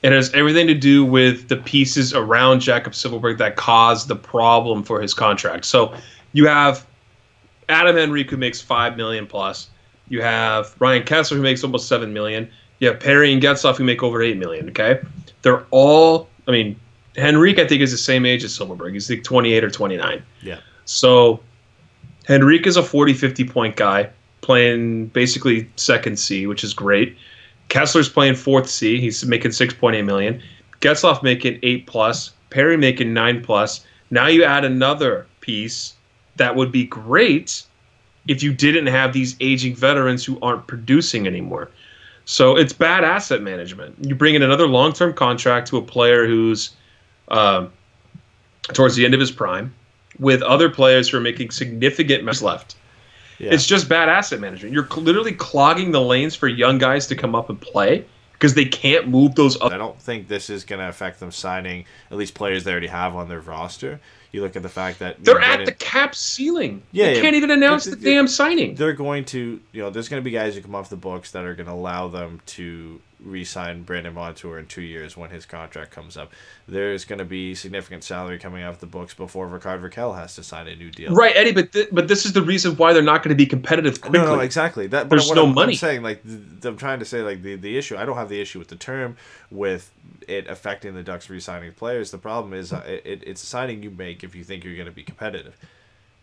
It has everything to do with the pieces around Jakob Silfverberg that caused the problem for his contract. So you have Adam Henrique, who makes $5 million plus. You have Ryan Kessler, who makes almost $7 million. You have Perry and Getzlaf, who make over $8 million. Okay, they're all. I mean, Henrique, I think, is the same age as Silfverberg. He's like 28 or 29. Yeah. So Henrique is a 40, 50-point guy playing basically second C, which is great. Kessler's playing fourth C. He's making $6.8 million. Getzlaf making 8 plus. Perry making 9 plus. Now you add another piece that would be great if you didn't have these aging veterans who aren't producing anymore. So it's bad asset management. You bring in another long-term contract to a player who's towards the end of his prime, with other players who are making significant mess left. Yeah. It's just bad asset management. You're literally clogging the lanes for young guys to come up and play because they can't move those up. I don't think this is going to affect them signing at least players they already have on their roster. You look at the fact that they're at the cap ceiling. They can't even announce the damn signing. They're going to, there's going to be guys who come off the books that are going to allow them to re-sign Brandon Montour in 2 years when his contract comes up. There's going to be significant salary coming off the books before Rickard Rakell has to sign a new deal. Right, Eddie, but this is the reason why they're not going to be competitive quickly. No, exactly. There's no money. I'm saying, I'm trying to say, the issue, I don't have the issue with the term, with it affecting the Ducks re-signing players. The problem is it's a signing you make if you think you're going to be competitive.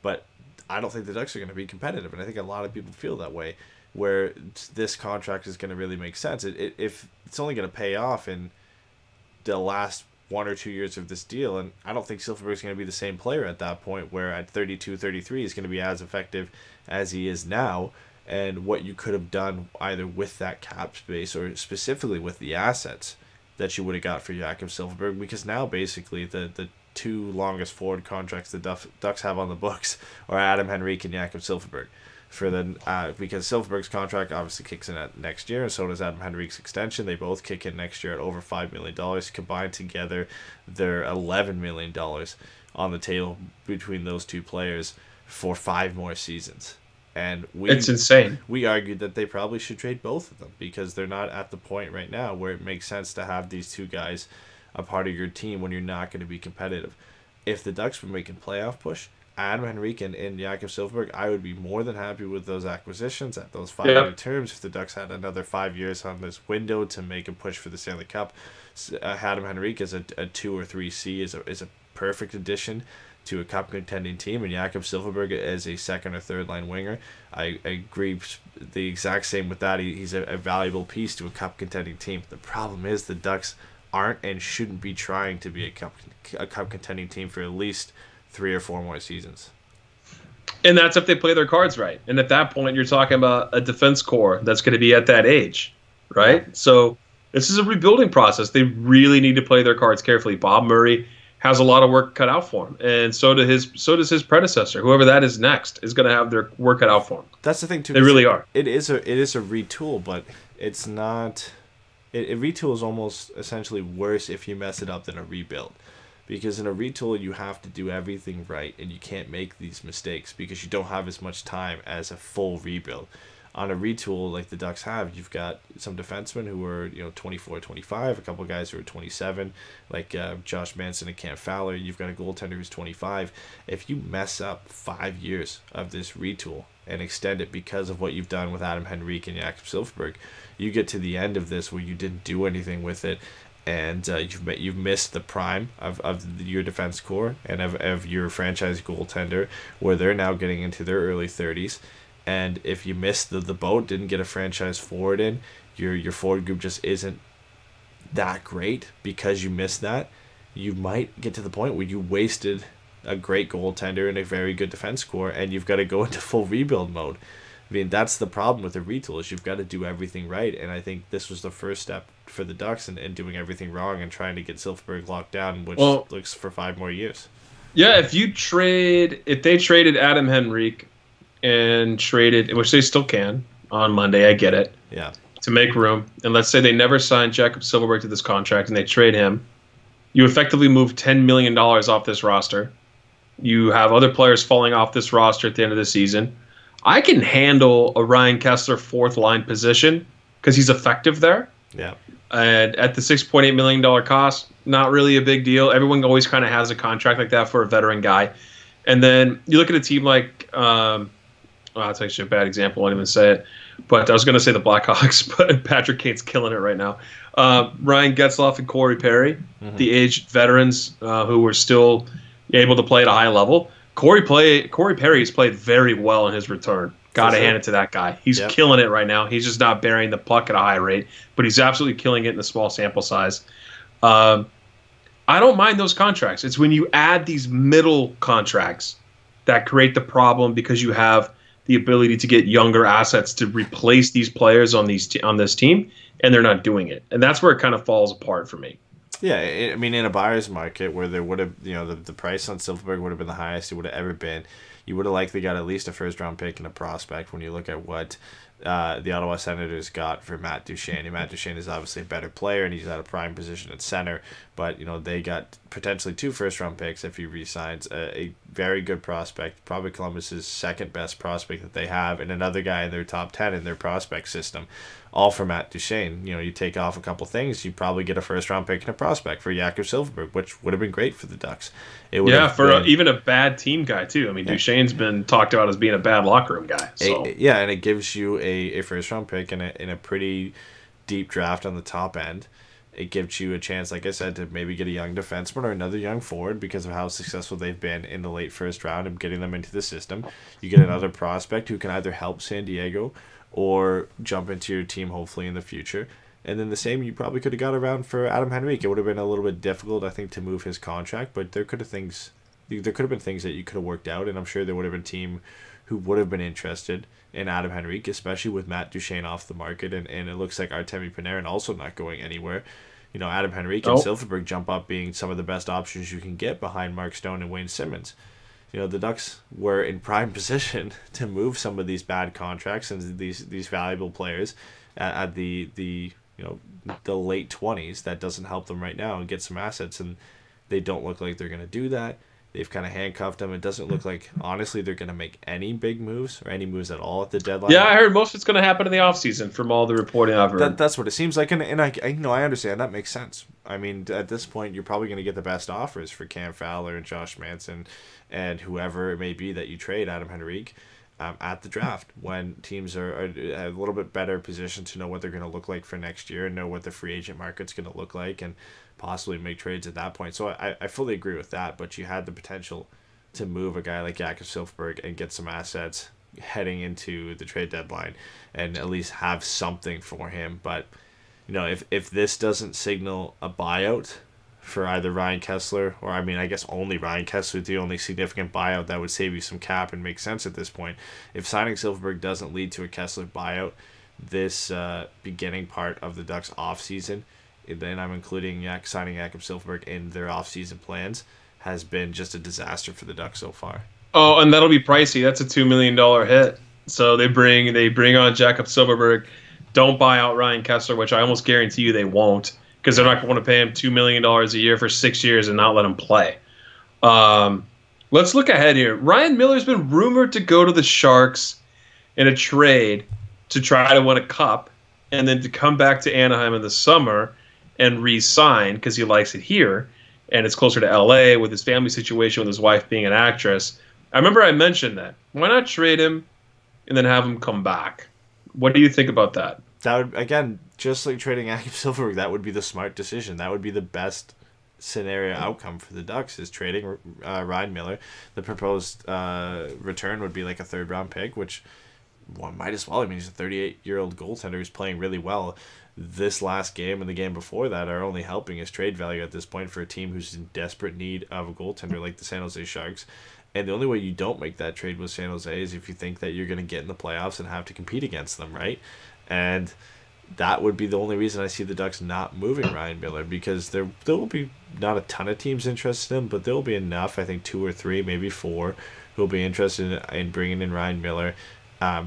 But I don't think the Ducks are going to be competitive, and I think a lot of people feel that way, where this contract is going to really make sense. If it's only going to pay off in the last 1 or 2 years of this deal, and I don't think Silfverberg's going to be the same player at that point, where at 32, 33 he's going to be as effective as he is now, and what you could have done either with that cap space or specifically with the assets that you would have got for Jakob Silfverberg, because now basically the 2 longest forward contracts the Ducks have on the books are Adam Henrique and Jakob Silfverberg. Because Silfverberg's contract obviously kicks in at next year, and so does Adam Henrique's extension. They both kick in next year at over $5 million. Combined together, they're $11 million on the table between those two players for 5 more seasons. And it's insane. We argued that they probably should trade both of them, because they're not at the point right now where it makes sense to have these 2 guys a part of your team when you're not going to be competitive. If the Ducks were making playoff push, Adam Henrique and Jakob Silfverberg, I would be more than happy with those acquisitions at those 5-year terms. If the Ducks had another 5 years on this window to make a push for the Stanley Cup, Adam Henrique as a 2 or 3C is a perfect addition to a cup contending team, and Jakob Silfverberg as a second or third line winger. I agree the exact same with that. He's a valuable piece to a cup contending team. The problem is the Ducks aren't and shouldn't be trying to be a cup contending team for at least 3 or 4 more seasons. And that's if they play their cards right. And at that point, you're talking about a defense core that's going to be at that age, right? Yeah. So this is a rebuilding process. They really need to play their cards carefully. Bob Murray has a lot of work cut out for him, and so does his predecessor. Whoever that is next is going to have their work cut out for him. That's the thing too. They really are. It is a retool, but it's not. A retool is almost essentially worse if you mess it up than a rebuild. Because in a retool, you have to do everything right, and you can't make these mistakes because you don't have as much time as a full rebuild. On a retool like the Ducks have, you've got some defensemen who are 24, 25, a couple of guys who are 27, like Josh Manson and Cam Fowler. You've got a goaltender who's 25. If you mess up 5 years of this retool and extend it because of what you've done with Adam Henrique and Jakob Silfverberg, you get to the end of this where you didn't do anything with it. And you've missed the prime of your defense core and of your franchise goaltender, where they're now getting into their early 30s. And if you missed the boat, didn't get a franchise forward in, your forward group just isn't that great because you missed that, you might get to the point where you wasted a great goaltender and a very good defense core, and you've got to go into full rebuild mode. I mean, that's the problem with the retool, is you've got to do everything right, and I think this was the first step for the Ducks in doing everything wrong and trying to get Silfverberg locked down, which looks for 5 more years. Yeah, if they traded Adam Henrique and traded, which they still can on Monday, I get it. Yeah. To make room, and let's say they never signed Jakob Silfverberg to this contract and they trade him, you effectively move $10 million off this roster. You have other players falling off this roster at the end of the season. I can handle a Ryan Kessler 4th line position because he's effective there. Yeah. And at the $6.8 million cost, not really a big deal. Everyone always kind of has a contract like that for a veteran guy. And then you look at a team like, that's actually a bad example. I won't even say it. But I was going to say the Blackhawks, but Patrick Kane's killing it right now. Ryan Getzlaf and Corey Perry, the aged veterans who were still able to play at a high level. Corey Perry has played very well in his return. Got to hand it to that guy. He's killing it right now. He's just not burying the puck at a high rate, but he's absolutely killing it in a small sample size. I don't mind those contracts. It's when you add these middle contracts that create the problem, because you have the ability to get younger assets to replace these players on this team, and they're not doing it. And that's where it kind of falls apart for me. Yeah, I mean, in a buyer's market where there would have, the price on Silfverberg would have been the highest it would have ever been, you would have likely got at least a first-round pick and a prospect when you look at what the Ottawa Senators got for Matt Duchene. And Matt Duchene is obviously a better player, and he's at a prime position at center, but, they got potentially 2 first-round picks if he re-signs a very good prospect, probably Columbus's second-best prospect that they have, and another guy in their top 10 in their prospect system, all for Matt Duchene. You take off a couple things, you probably get a first-round pick and a prospect for Jakob Silfverberg, which would have been great for the Ducks. Even a bad team guy, too. I mean, Duchene's been talked about as being a bad locker room guy. So. And it gives you a first-round pick in a pretty deep draft on the top end. It gives you a chance, like I said, to maybe get a young defenseman or another young forward because of how successful they've been in the late first round and getting them into the system. You get another prospect who can either help San Diego or jump into your team hopefully in the future. And then the same you probably could have got around for Adam Henrique. It would have been a little bit difficult, I think, to move his contract, but there could have been things that you could have worked out, and I'm sure there would have been a team who would have been interested in Adam Henrique, especially with Matt Duchene off the market, and it looks like Artemi Panarin also not going anywhere. Adam Henrique and Silfverberg jump up being some of the best options you can get behind Mark Stone and Wayne Simmons. The Ducks were in prime position to move some of these bad contracts and these valuable players at the late 20s. That doesn't help them right now and get some assets, and they don't look like they're going to do that. They've kind of handcuffed them. It doesn't look like, honestly, they're going to make any big moves or any moves at all at the deadline. Yeah, I heard most of it's going to happen in the offseason from all the reporting I've heard. That's what it seems like, and I understand. That makes sense. I mean, at this point, you're probably going to get the best offers for Cam Fowler and Josh Manson and whoever it may be that you trade, Adam Henrique, at the draft, when teams are a little bit better positioned to know what they're going to look like for next year and know what the free agent market's going to look like and possibly make trades at that point. So I fully agree with that, but you had the potential to move a guy like Jakob Silfverberg and get some assets heading into the trade deadline and at least have something for him. But if this doesn't signal a buyout for either Ryan Kessler or, I mean, I guess only Ryan Kessler, the only significant buyout that would save you some cap and make sense at this point. If signing Silfverberg doesn't lead to a Kessler buyout this beginning part of the Ducks offseason, then I'm including signing Jakob Silfverberg in their offseason plans, has been just a disaster for the Ducks so far. Oh, and that'll be pricey. That's a $2 million hit. So they bring on Jakob Silfverberg, don't buy out Ryan Kessler, which I almost guarantee you they won't, because they're not going to want to pay him $2 million a year for 6 years and not let him play. Let's look ahead here. Ryan Miller's been rumored to go to the Sharks in a trade to try to win a cup and then to come back to Anaheim in the summer and re-sign because he likes it here and it's closer to L.A. with his family situation with his wife being an actress. I remember I mentioned that. Why not trade him and then have him come back? What do you think about that? That would, again, just like trading Jakob Silfverberg, that would be the smart decision. That would be the best scenario outcome for the Ducks, is trading Ryan Miller. The proposed return would be like a third-round pick, which one might as well. I mean, he's a 38-year-old goaltender who's playing really well. This last game and the game before that are only helping his trade value at this point for a team who's in desperate need of a goaltender like the San Jose Sharks. And the only way you don't make that trade with San Jose is if you think that you're going to get in the playoffs and have to compete against them, right? And that would be the only reason I see the Ducks not moving Ryan Miller, because there will be not a ton of teams interested in him, but there will be enough, I think 2 or 3, maybe 4, who will be interested in bringing in Ryan Miller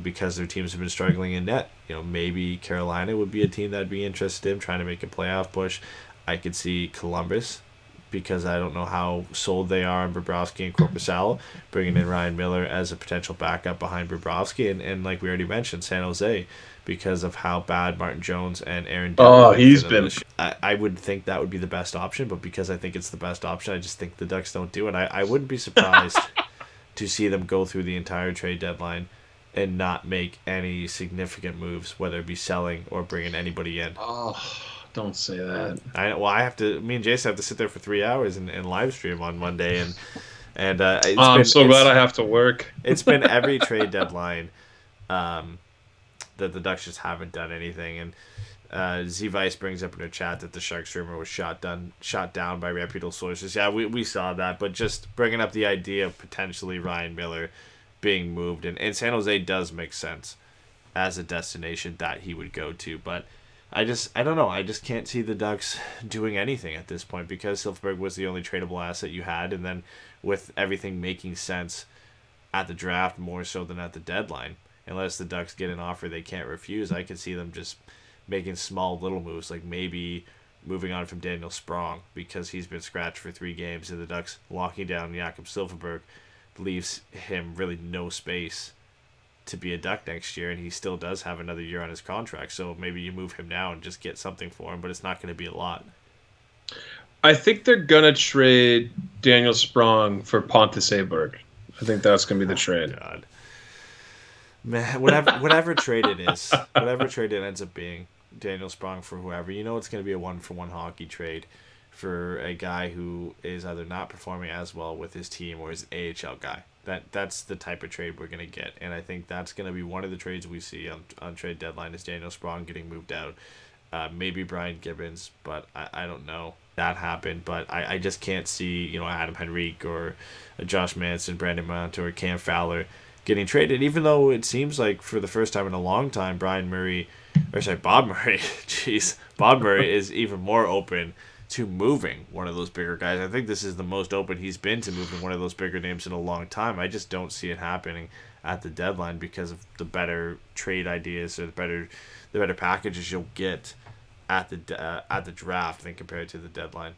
because their teams have been struggling in net. You know, maybe Carolina would be a team that would be interested in trying to make a playoff push. I could see Columbus, because I don't know how sold they are on Bobrovsky and Korpisalo, bringing in Ryan Miller as a potential backup behind Bobrovsky, and like we already mentioned, San Jose, because of how bad Martin Jones and Aaron he's been. I would think that would be the best option, but because I think it's the best option, I just think the Ducks don't do it. I wouldn't be surprised to see them go through the entire trade deadline and not make any significant moves, whether it be selling or bringing anybody in. Oh, don't say that. Me and Jason have to sit there for 3 hours and live stream on Monday, and I'm so glad I have to work. It's been every trade deadline that the Ducks just haven't done anything. And Z Vice brings up in her chat that the Sharks rumor was shot down by reputable sources. Yeah, we saw that, but just bringing up the idea of potentially Ryan Miller being moved, and San Jose does make sense as a destination that he would go to, but I don't know. I just can't see the Ducks doing anything at this point, because Silfverberg was the only tradable asset you had, and then with everything making sense at the draft more so than at the deadline, unless the Ducks get an offer they can't refuse, I could see them just making small little moves, like maybe moving on from Daniel Sprong because he's been scratched for 3 games, and the Ducks locking down Jakob Silfverberg leaves him really no space to be a Duck next year, and he still does have another year on his contract, so maybe you move him now and just get something for him, but it's not going to be a lot. I think they're going to trade Daniel Sprong for Pontus Aberg. I think that's going to be the trade. God. Man, whatever trade it is, whatever trade it ends up being, Daniel Sprong for whoever, you know it's going to be a 1-for-1 hockey trade for a guy who is either not performing as well with his team or is an AHL guy. That's the type of trade we're going to get, and I think that's going to be one of the trades we see on trade deadline, is Daniel Sprong getting moved out. Maybe Brian Gibbons, but I don't know that happened. But I just can't see, Adam Henrique or Josh Manson, Brandon Mount, or Cam Fowler getting traded, even though it seems like for the first time in a long time, Bob Murray, Bob Murray is even more open to moving one of those bigger guys. I think this is the most open he's been to moving one of those bigger names in a long time. I just don't see it happening at the deadline because of the better trade ideas or the better packages you'll get at the draft than compared to the deadline.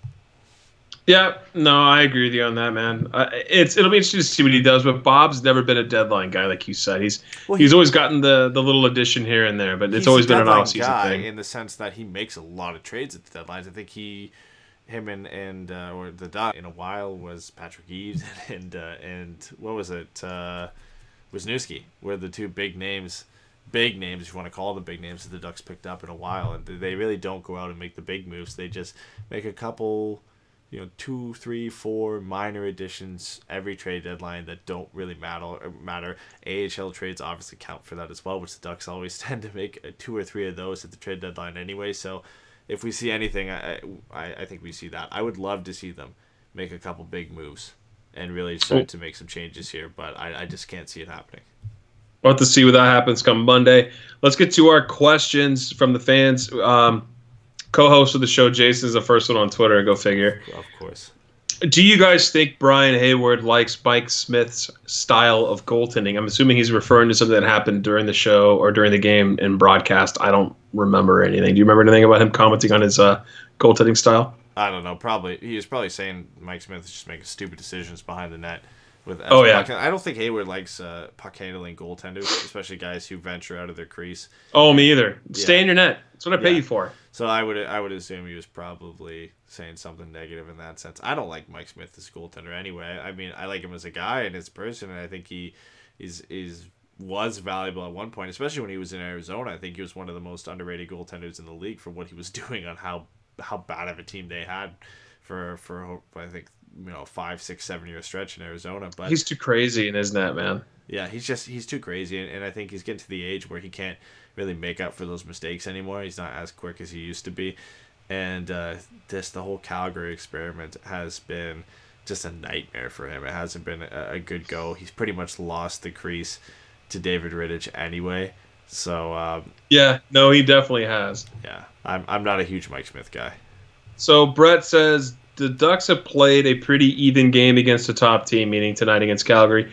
Yeah, no, I agree with you on that, man. It'll be interesting to see what he does, but Bob's never been a dedeadline guy, like you said. He's always gotten the little addition here and there, but it's always been an off-season thing. In the sense that he makes a lot of trades at the deadlines. I think him and or the Duck in a while was Patrick Eaves and what was it? Wisniewski were the two big names, if you want to call them big names, that the Ducks picked up in a while, and they really don't go out and make the big moves. They just make a couple, 2, 3, 4 minor additions every trade deadline that don't really matter. AHL trades obviously count for that as well, which the Ducks always tend to make 2 or 3 of those at the trade deadline anyway. So if we see anything, I think we see that. I would love to see them make a couple big moves and really start to make some changes here, but I just can't see it happening. We'll have to see what that happens come Monday. Let's get to our questions from the fans. Co-host of the show, Jason, is the first one on Twitter. Go figure. Of course. Do you guys think Brian Hayward likes Mike Smith's style of goaltending? I'm assuming he's referring to something that happened during the show or during the game in broadcast. I don't remember anything. Do you remember anything about him commenting on his goaltending style? I don't know. Probably he was probably saying Mike Smith is just making stupid decisions behind the net. Yeah. I don't think Hayward likes puck handling goaltenders, especially guys who venture out of their crease. Oh, me either. Stay in your net. That's what I pay you for. So I would assume he was probably saying something negative in that sense. I don't like Mike Smith as a goaltender anyway. I mean, I like him as a guy and as a person, and I think he was valuable at one point, especially when he was in Arizona. I think he was one of the most underrated goaltenders in the league for what he was doing on how bad of a team they had for I think 5, 6, 7 year stretch in Arizona. But he's too crazy in his net, man. Yeah, he's too crazy, and I think he's getting to the age where he can't really make up for those mistakes anymore. He's not as quick as he used to be, and the whole Calgary experiment has been just a nightmare for him. It hasn't been a good go. He's pretty much lost the crease to David Rittich anyway. So he definitely has. Yeah, I'm not a huge Mike Smith guy. So Brett says the Ducks have played a pretty even game against the top team, meaning tonight against Calgary,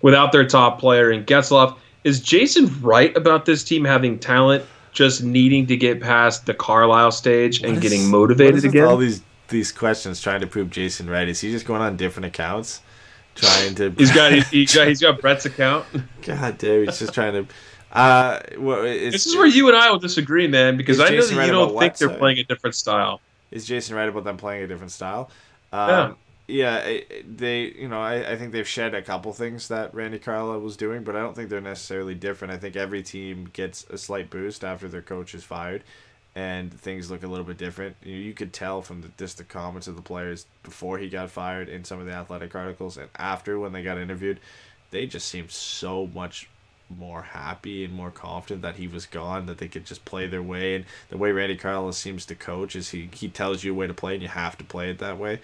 without their top player in Getzlaf. Is Jason right about this team having talent, just needing to get past the Carlisle stage and getting motivated again? All these questions trying to prove Jason right. Is he just going on different accounts, trying to? He's got Brett's account. God damn, he's just trying to. This is where you and I will disagree, man, because I know that you don't think they're playing a different style. Is Jason right about them playing a different style? Yeah, I think they've shed a couple things that Randy Carlisle was doing, but I don't think they're necessarily different. I think every team gets a slight boost after their coach is fired, and things look a little bit different. You could tell from the comments of the players before he got fired in some of the Athletic articles, and after when they got interviewed, they just seemed so much more happy and more confident that he was gone, that they could just play their way. And the way Randy Carlisle seems to coach is he tells you a way to play, and you have to play it that way.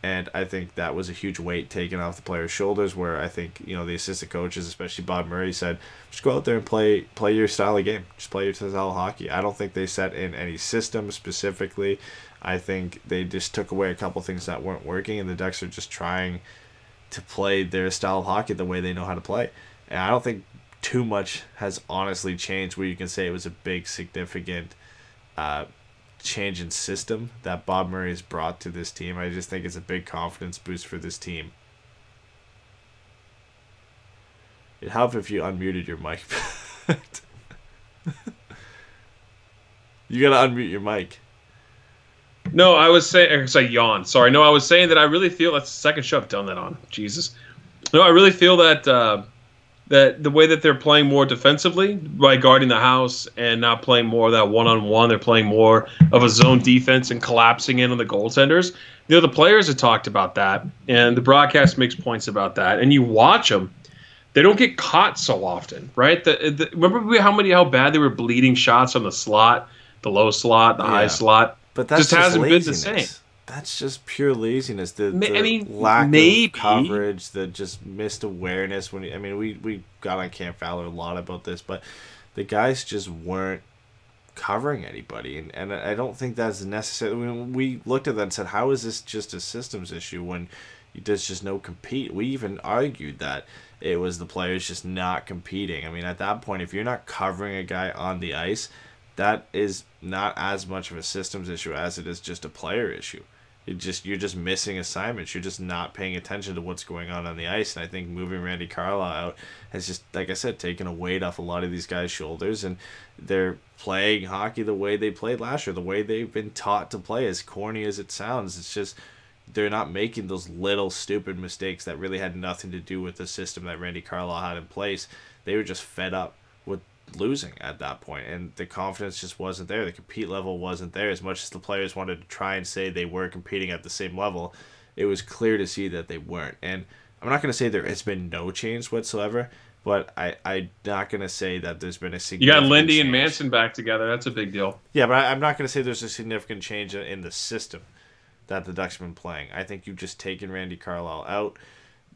And I think that was a huge weight taken off the players' shoulders, where I think, the assistant coaches, especially Bob Murray, said, just go out there and play your style of game. Just play your style of hockey. I don't think they set in any system specifically. I think they just took away a couple things that weren't working, and the Ducks are just trying to play their style of hockey the way they know how to play. And I don't think too much has honestly changed where you can say it was a big, significant change in system that Bob Murray has brought to this team. I just think it's a big confidence boost for this team. It'd help if you unmuted your mic. You gotta unmute your mic. No, I was saying, I yawned. Sorry. No, I was saying that I really feel that's the second show I've done that on. Jesus. No, I really feel that that the way that they're playing more defensively by guarding the house and not playing more of that one-on-one, they're playing more of a zone defense and collapsing in on the goaltenders. The players have talked about that, and the broadcast makes points about that. And you watch them, they don't get caught so often, right? Remember how bad they were bleeding shots on the slot, the low slot, the high slot? But that just hasn't laziness. Been the same. That's just pure laziness. The lack of coverage, the just missed awareness. We got on Camp Fowler a lot about this, but the guys just weren't covering anybody, and I don't think that's necessary. We looked at that and said, how is this just a systems issue when there's just no compete? We even argued that it was the players just not competing. At that point, if you're not covering a guy on the ice, that is not as much of a systems issue as it is just a player issue. You're just missing assignments. You're just not paying attention to what's going on the ice. And I think moving Randy Carlisle out has just, like I said, taken a weight off a lot of these guys' shoulders. And they're playing hockey the way they played last year, the way they've been taught to play. As corny as it sounds, it's just they're not making those little stupid mistakes that really had nothing to do with the system that Randy Carlisle had in place. They were just fed up with losing at that point, and the confidence just wasn't there. The compete level wasn't there. As much as the players wanted to try and say they were competing at the same level, it was clear to see that they weren't. And I'm not going to say there has been no change whatsoever, But I'm not going to say that there's been a You significant got Lindy change. and Manson back together. That's a big deal. Yeah, but I'm not going to say there's a significant change in the system that the Ducks have been playing. I think you've just taken Randy Carlyle out.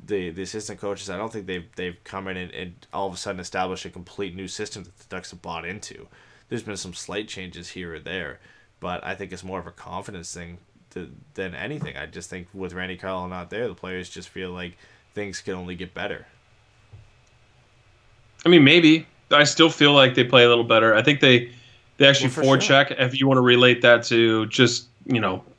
The assistant coaches, I don't think they've come in and all of a sudden established a complete new system that the Ducks have bought into. There's been some slight changes here or there, but I think it's more of a confidence thing than anything. I just think with Randy Carlyle not there, the players just feel like things can only get better. I mean, maybe. I still feel like they play a little better. I think they actually forecheck. Sure. If you want to relate that to just,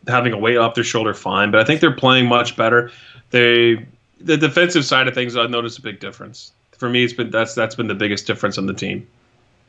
having a weight off their shoulder, fine. But I think they're playing much better. The defensive side of things, I've noticed a big difference. For me, that's been the biggest difference on the team.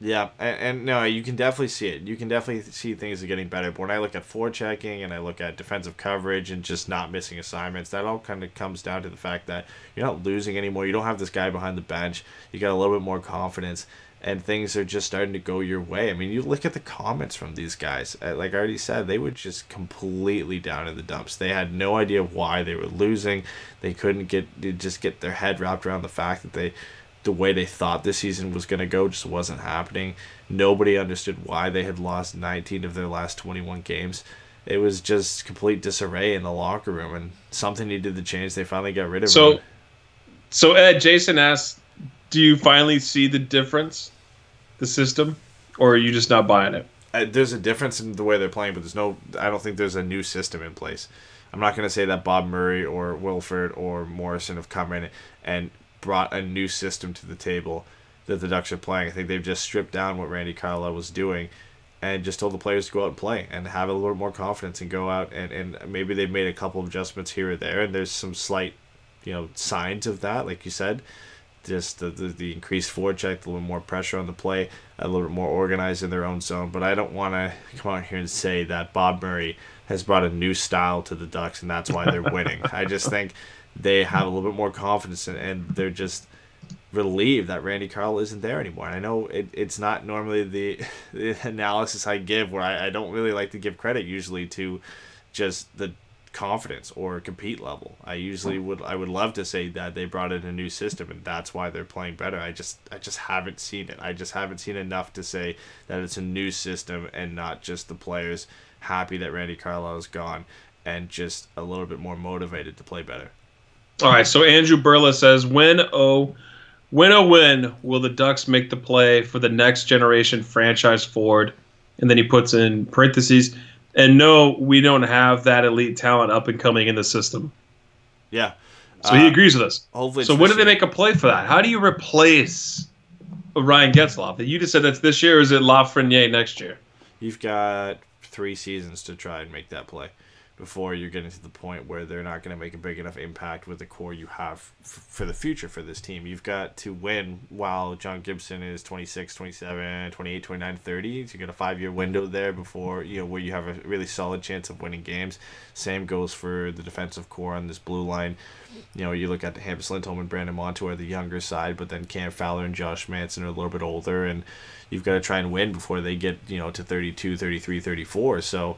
Yeah, and no, you can definitely see it. You can definitely see things are getting better. But when I look at forechecking and I look at defensive coverage and just not missing assignments, that all kind of comes down to the fact that you're not losing anymore. You don't have this guy behind the bench. You got a little bit more confidence, and things are just starting to go your way. I mean, you look at the comments from these guys. Like I already said, they were just completely down in the dumps. They had no idea why they were losing. They couldn't get their head wrapped around the fact that the way they thought this season was going to go just wasn't happening. Nobody understood why they had lost 19 of their last 21 games. It was just complete disarray in the locker room, and something needed to change. They finally got rid of him. So Ed, Jason asks, do you finally see the difference, the system, or are you just not buying it? There's a difference in the way they're playing, but I don't think there's a new system in place. I'm not going to say that Bob Murray or Wilford or Morrison have come in and brought a new system to the table that the Ducks are playing. I think they've just stripped down what Randy Carlyle was doing and just told the players to go out and play and have a little more confidence and go out and maybe they've made a couple of adjustments here or there, and there's some slight signs of that, like you said. Just the increased forecheck, a little more pressure on the play, a little bit more organized in their own zone. But I don't want to come out here and say that Bob Murray has brought a new style to the Ducks and that's why they're winning. I just think they have a little bit more confidence and they're just relieved that Randy Carlyle isn't there anymore. And I know it's not normally the analysis I give, where I don't really like to give credit usually to just the confidence or compete level. I would love to say that they brought in a new system and that's why they're playing better. I just haven't seen it. I just haven't seen enough to say that it's a new system and not just the players happy that Randy Carlyle is gone and just a little bit more motivated to play better. All right, so Andrew Burla says, when will the Ducks make the play for the next generation franchise forward? And then he puts in parentheses, and no, we don't have that elite talent up and coming in the system. Yeah. So he agrees with us. Hopefully. So when do they make a play for that? How do you replace Ryan Getzlaf? You just said that's this year, or is it Lafreniere next year? You've got 3 seasons to try and make that play before you're getting to the point where they're not going to make a big enough impact with the core you have for the future for this team. You've got to win while John Gibson is 26, 27, 28, 29, 30. So you got a 5-year window there before, where you have a really solid chance of winning games. Same goes for the defensive core on this blue line. You look at Hampus Lindholm and Brandon Montour are the younger side, but then Cam Fowler and Josh Manson are a little bit older, and you've got to try and win before they get, to 32, 33, 34. So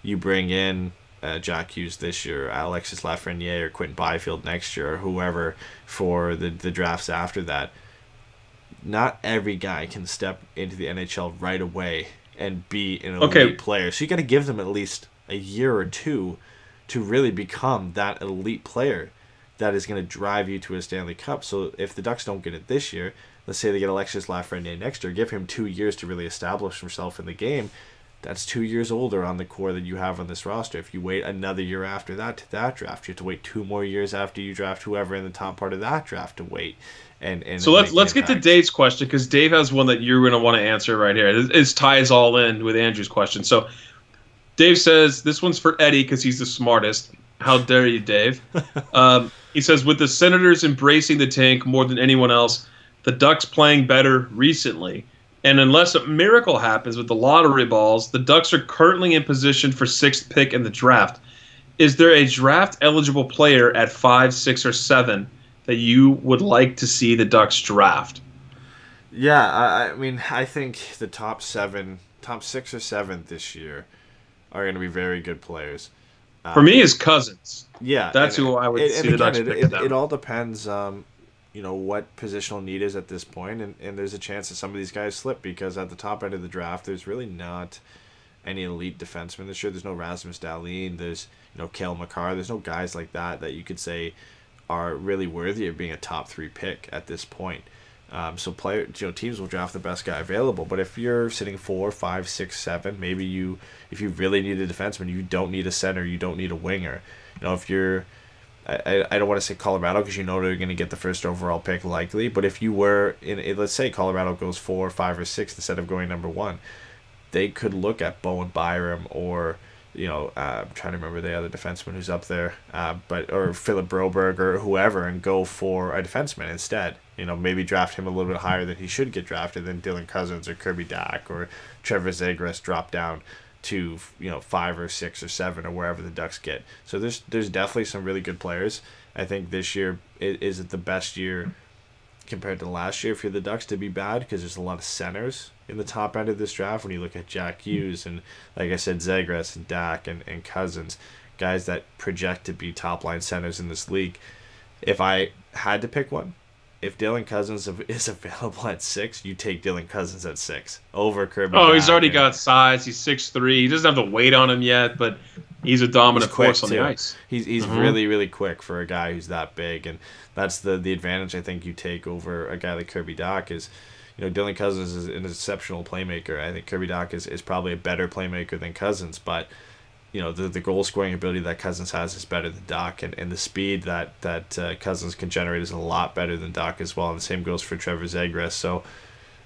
you bring in Jack Hughes this year, Alexis Lafreniere or Quentin Byfield next year, or whoever for the drafts after that. Not every guy can step into the NHL right away and be an elite player. So you got to give them at least a year or two to really become that elite player that is going to drive you to a Stanley Cup. So if the Ducks don't get it this year, let's say they get Alexis Lafreniere next year, give him 2 years to really establish himself in the game. That's 2 years older on the core that you have on this roster. If you wait another year after that to that draft, you have to wait 2 more years after you draft whoever in the top part of that draft to wait. And so let's get to Dave's question, because Dave has one that you're going to want to answer right here. It ties all in with Andrew's question. So Dave says, this one's for Eddie because he's the smartest. How dare you, Dave? He says, with the Senators embracing the tank more than anyone else, the Ducks playing better recently, and unless a miracle happens with the lottery balls, the Ducks are currently in position for 6th pick in the draft. Is there a draft-eligible player at 5, 6, or 7 that you would like to see the Ducks draft? Yeah, I mean, I think the top 6 or 7 this year are going to be very good players. For me, is Cousins. Yeah. That's who I would see the Ducks pick. It all depends what positional need is at this point, and there's a chance that some of these guys slip because at the top end of the draft, there's really not any elite defensemen this year. There's no Rasmus Dahlin, there's Cale Makar, there's no guys like that you could say are really worthy of being a top 3 pick at this point. So teams will draft the best guy available. But if you're sitting 4, 5, 6, 7, maybe if you really need a defenseman, you don't need a center, you don't need a winger. If you're, I don't want to say Colorado because they're going to get the first overall pick likely. But if you were let's say Colorado goes 4, 5, or 6 instead of going number 1, they could look at Bowen Byram or I'm trying to remember the other defenseman who's up there, or Philip Broberg or whoever, and go for a defenseman instead. Maybe draft him a little bit higher than he should get drafted than Dylan Cousins or Kirby Dach or Trevor Zegras drop down to 5 or 6 or 7 or wherever the Ducks get. So there's definitely some really good players. I think this year is the best year compared to last year for the Ducks to be bad because there's a lot of centers in the top end of this draft when you look at Jack Hughes and, like I said, Zegras and Dak and Cousins, guys that project to be top-line centers in this league. If I had to pick one, if Dylan Cousins is available at 6, you take Dylan Cousins at 6 over Kirby. Oh, he's already got size. He's 6'3". He doesn't have the weight on him yet, but he's a dominant force on the ice. He's really, really quick for a guy who's that big, and that's the advantage I think you take over a guy like Kirby Dach is, Dylan Cousins is an exceptional playmaker. I think Kirby Dach is probably a better playmaker than Cousins, but the goal scoring ability that Cousins has is better than Dach, and the speed that Cousins can generate is a lot better than Dach as well. And the same goes for Trevor Zegras. So,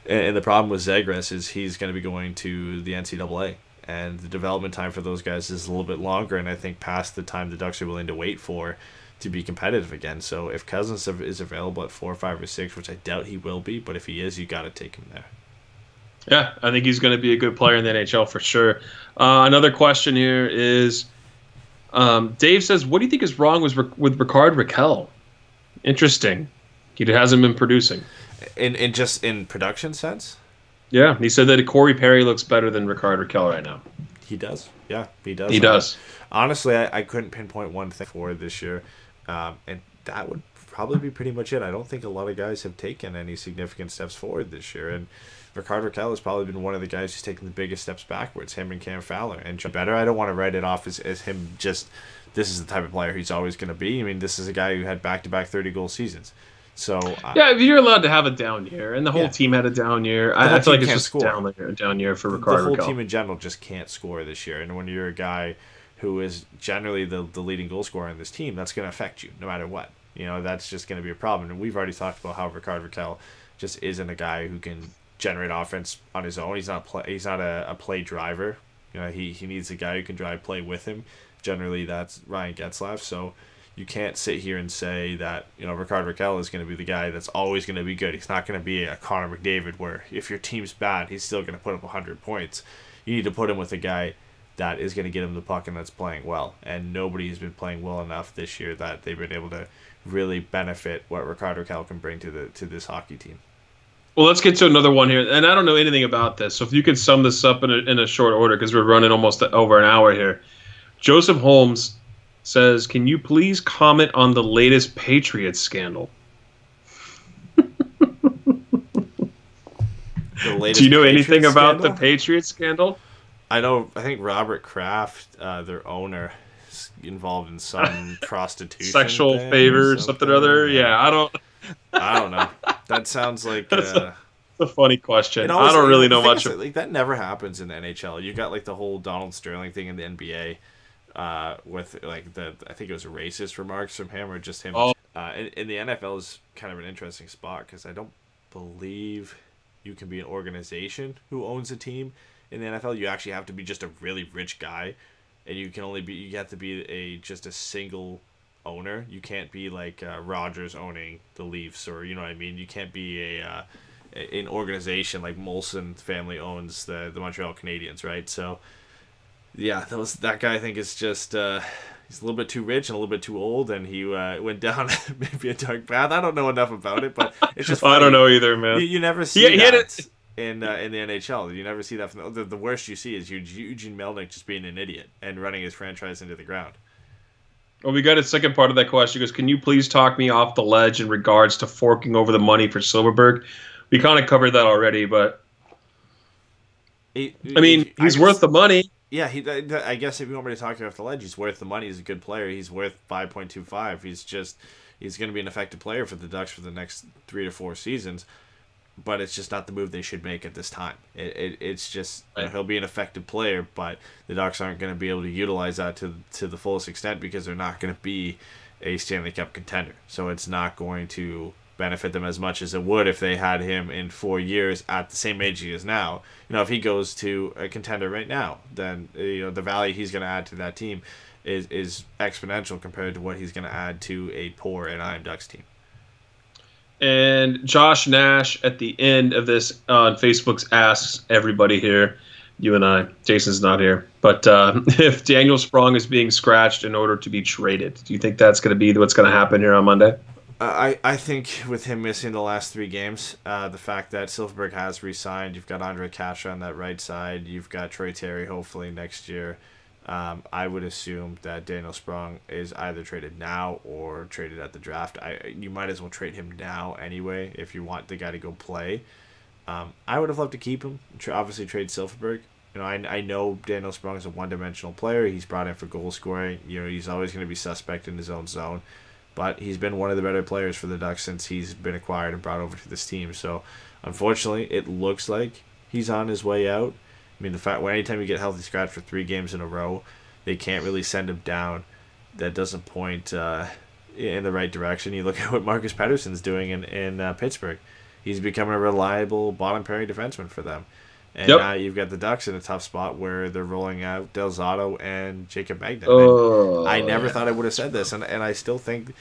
and the problem with Zegras is he's going to be going to the NCAA, and the development time for those guys is a little bit longer, and I think past the time the Ducks are willing to wait for to be competitive again. So if Cousins is available at 4, 5, or 6, which I doubt he will be, but if he is, you got to take him there. Yeah, I think he's going to be a good player in the NHL for sure. Another question here is, Dave says, what do you think is wrong with Rickard Rakell? Interesting. He hasn't been producing. In production sense? Yeah, he said that Corey Perry looks better than Rickard Rakell right now. He does. Yeah, he does. He does. Honestly, I couldn't pinpoint one thing for this year, and that would probably be pretty much it. I don't think a lot of guys have taken any significant steps forward this year, and Rickard Rakell has probably been one of the guys who's taken the biggest steps backwards, him and Cam Fowler. And better, I don't want to write it off as him just, this is the type of player he's always going to be. I mean, this is a guy who had back-to-back 30-goal seasons. So yeah, if you're allowed to have a down year, and the whole team had a down year, I feel like it's just a down year for Rickard Rakell. The whole team in general just can't score this year, and when you're a guy who is generally the leading goal scorer on this team, that's going to affect you no matter what. That's just going to be a problem. And we've already talked about how Rickard Rakell just isn't a guy who can generate offense on his own. He's not a play driver. He needs a guy who can drive play with him. Generally, that's Ryan Getzlaf. So you can't sit here and say that Rickard Rakell is going to be the guy that's always going to be good. He's not going to be a Connor McDavid where if your team's bad, he's still going to put up 100 points. You need to put him with a guy that is going to get him the puck and that's playing well. And nobody has been playing well enough this year that they've been able to really benefit what Rickard Rakell can bring to this hockey team. Well, let's get to another one here, and I don't know anything about this, so if you could sum this up in a short order, because we're running almost over an hour here. Joseph Holmes says, can you please comment on the latest Patriots scandal? Do you know anything about the Patriots scandal? I think Robert Kraft, their owner, is involved in some prostitution. Sexual favor, something or other. Yeah, I don't know. That sounds like a funny question. I don't really know much. Like that never happens in the NHL. You got like the whole Donald Sterling thing in the NBA, with like I think it was racist remarks from him or just him. Oh. In the NFL is kind of an interesting spot because I don't believe you can be an organization who owns a team. In the NFL, you actually have to be just a really rich guy, and you have to be just a single owner. You can't be like Rodgers owning the Leafs, or you know what I mean. You can't be an organization like Molson family owns the Montreal Canadiens, right? So yeah, that guy I think is just he's a little bit too rich and a little bit too old, and he went down maybe a dark path. I don't know enough about it, but it's just funny. I don't know either, man. You never see that in the NHL. You never see that. The worst you see is Eugene Melnick just being an idiot and running his franchise into the ground. Well, we got a second part of that question. He goes, can you please talk me off the ledge in regards to forking over the money for Silfverberg? We kind of covered that already, but he's worth the money. Yeah, I guess if you want me to talk you off the ledge, he's worth the money. He's a good player. He's worth 5.25. He's going to be an effective player for the Ducks for the next 3 to 4 seasons. But it's just not the move they should make at this time. It's just he'll be an effective player, but the Ducks aren't going to be able to utilize that to the fullest extent because they're not going to be a Stanley Cup contender. So it's not going to benefit them as much as it would if they had him in 4 years at the same age he is now. If he goes to a contender right now, then the value he's going to add to that team is exponential compared to what he's going to add to a poor Anaheim Ducks team. And Josh Nash at the end of this on Facebook's asks everybody here, you and I, Jason's not here, but if Daniel Sprong is being scratched in order to be traded, do you think that's going to be what's going to happen here on Monday? I think with him missing the last 3 games, the fact that Silfverberg has re-signed, you've got Andre Kasha on that right side, you've got Troy Terry hopefully next year. I would assume that Daniel Sprong is either traded now or traded at the draft. You might as well trade him now anyway if you want the guy to go play. I would have loved to keep him. Obviously trade Silfverberg. I know Daniel Sprong is a one-dimensional player. He's brought in for goal scoring. He's always going to be suspect in his own zone. But he's been one of the better players for the Ducks since he's been acquired and brought over to this team. So, unfortunately, it looks like he's on his way out. The fact when anytime you get healthy scratch for 3 games in a row, they can't really send him down. That doesn't point in the right direction. You look at what Marcus Pettersson's doing in Pittsburgh. He's becoming a reliable bottom pairing defenseman for them. And now you've got the Ducks in a tough spot where they're rolling out Del Zotto and Jacob Magnan. I never thought I would have said this, and I still think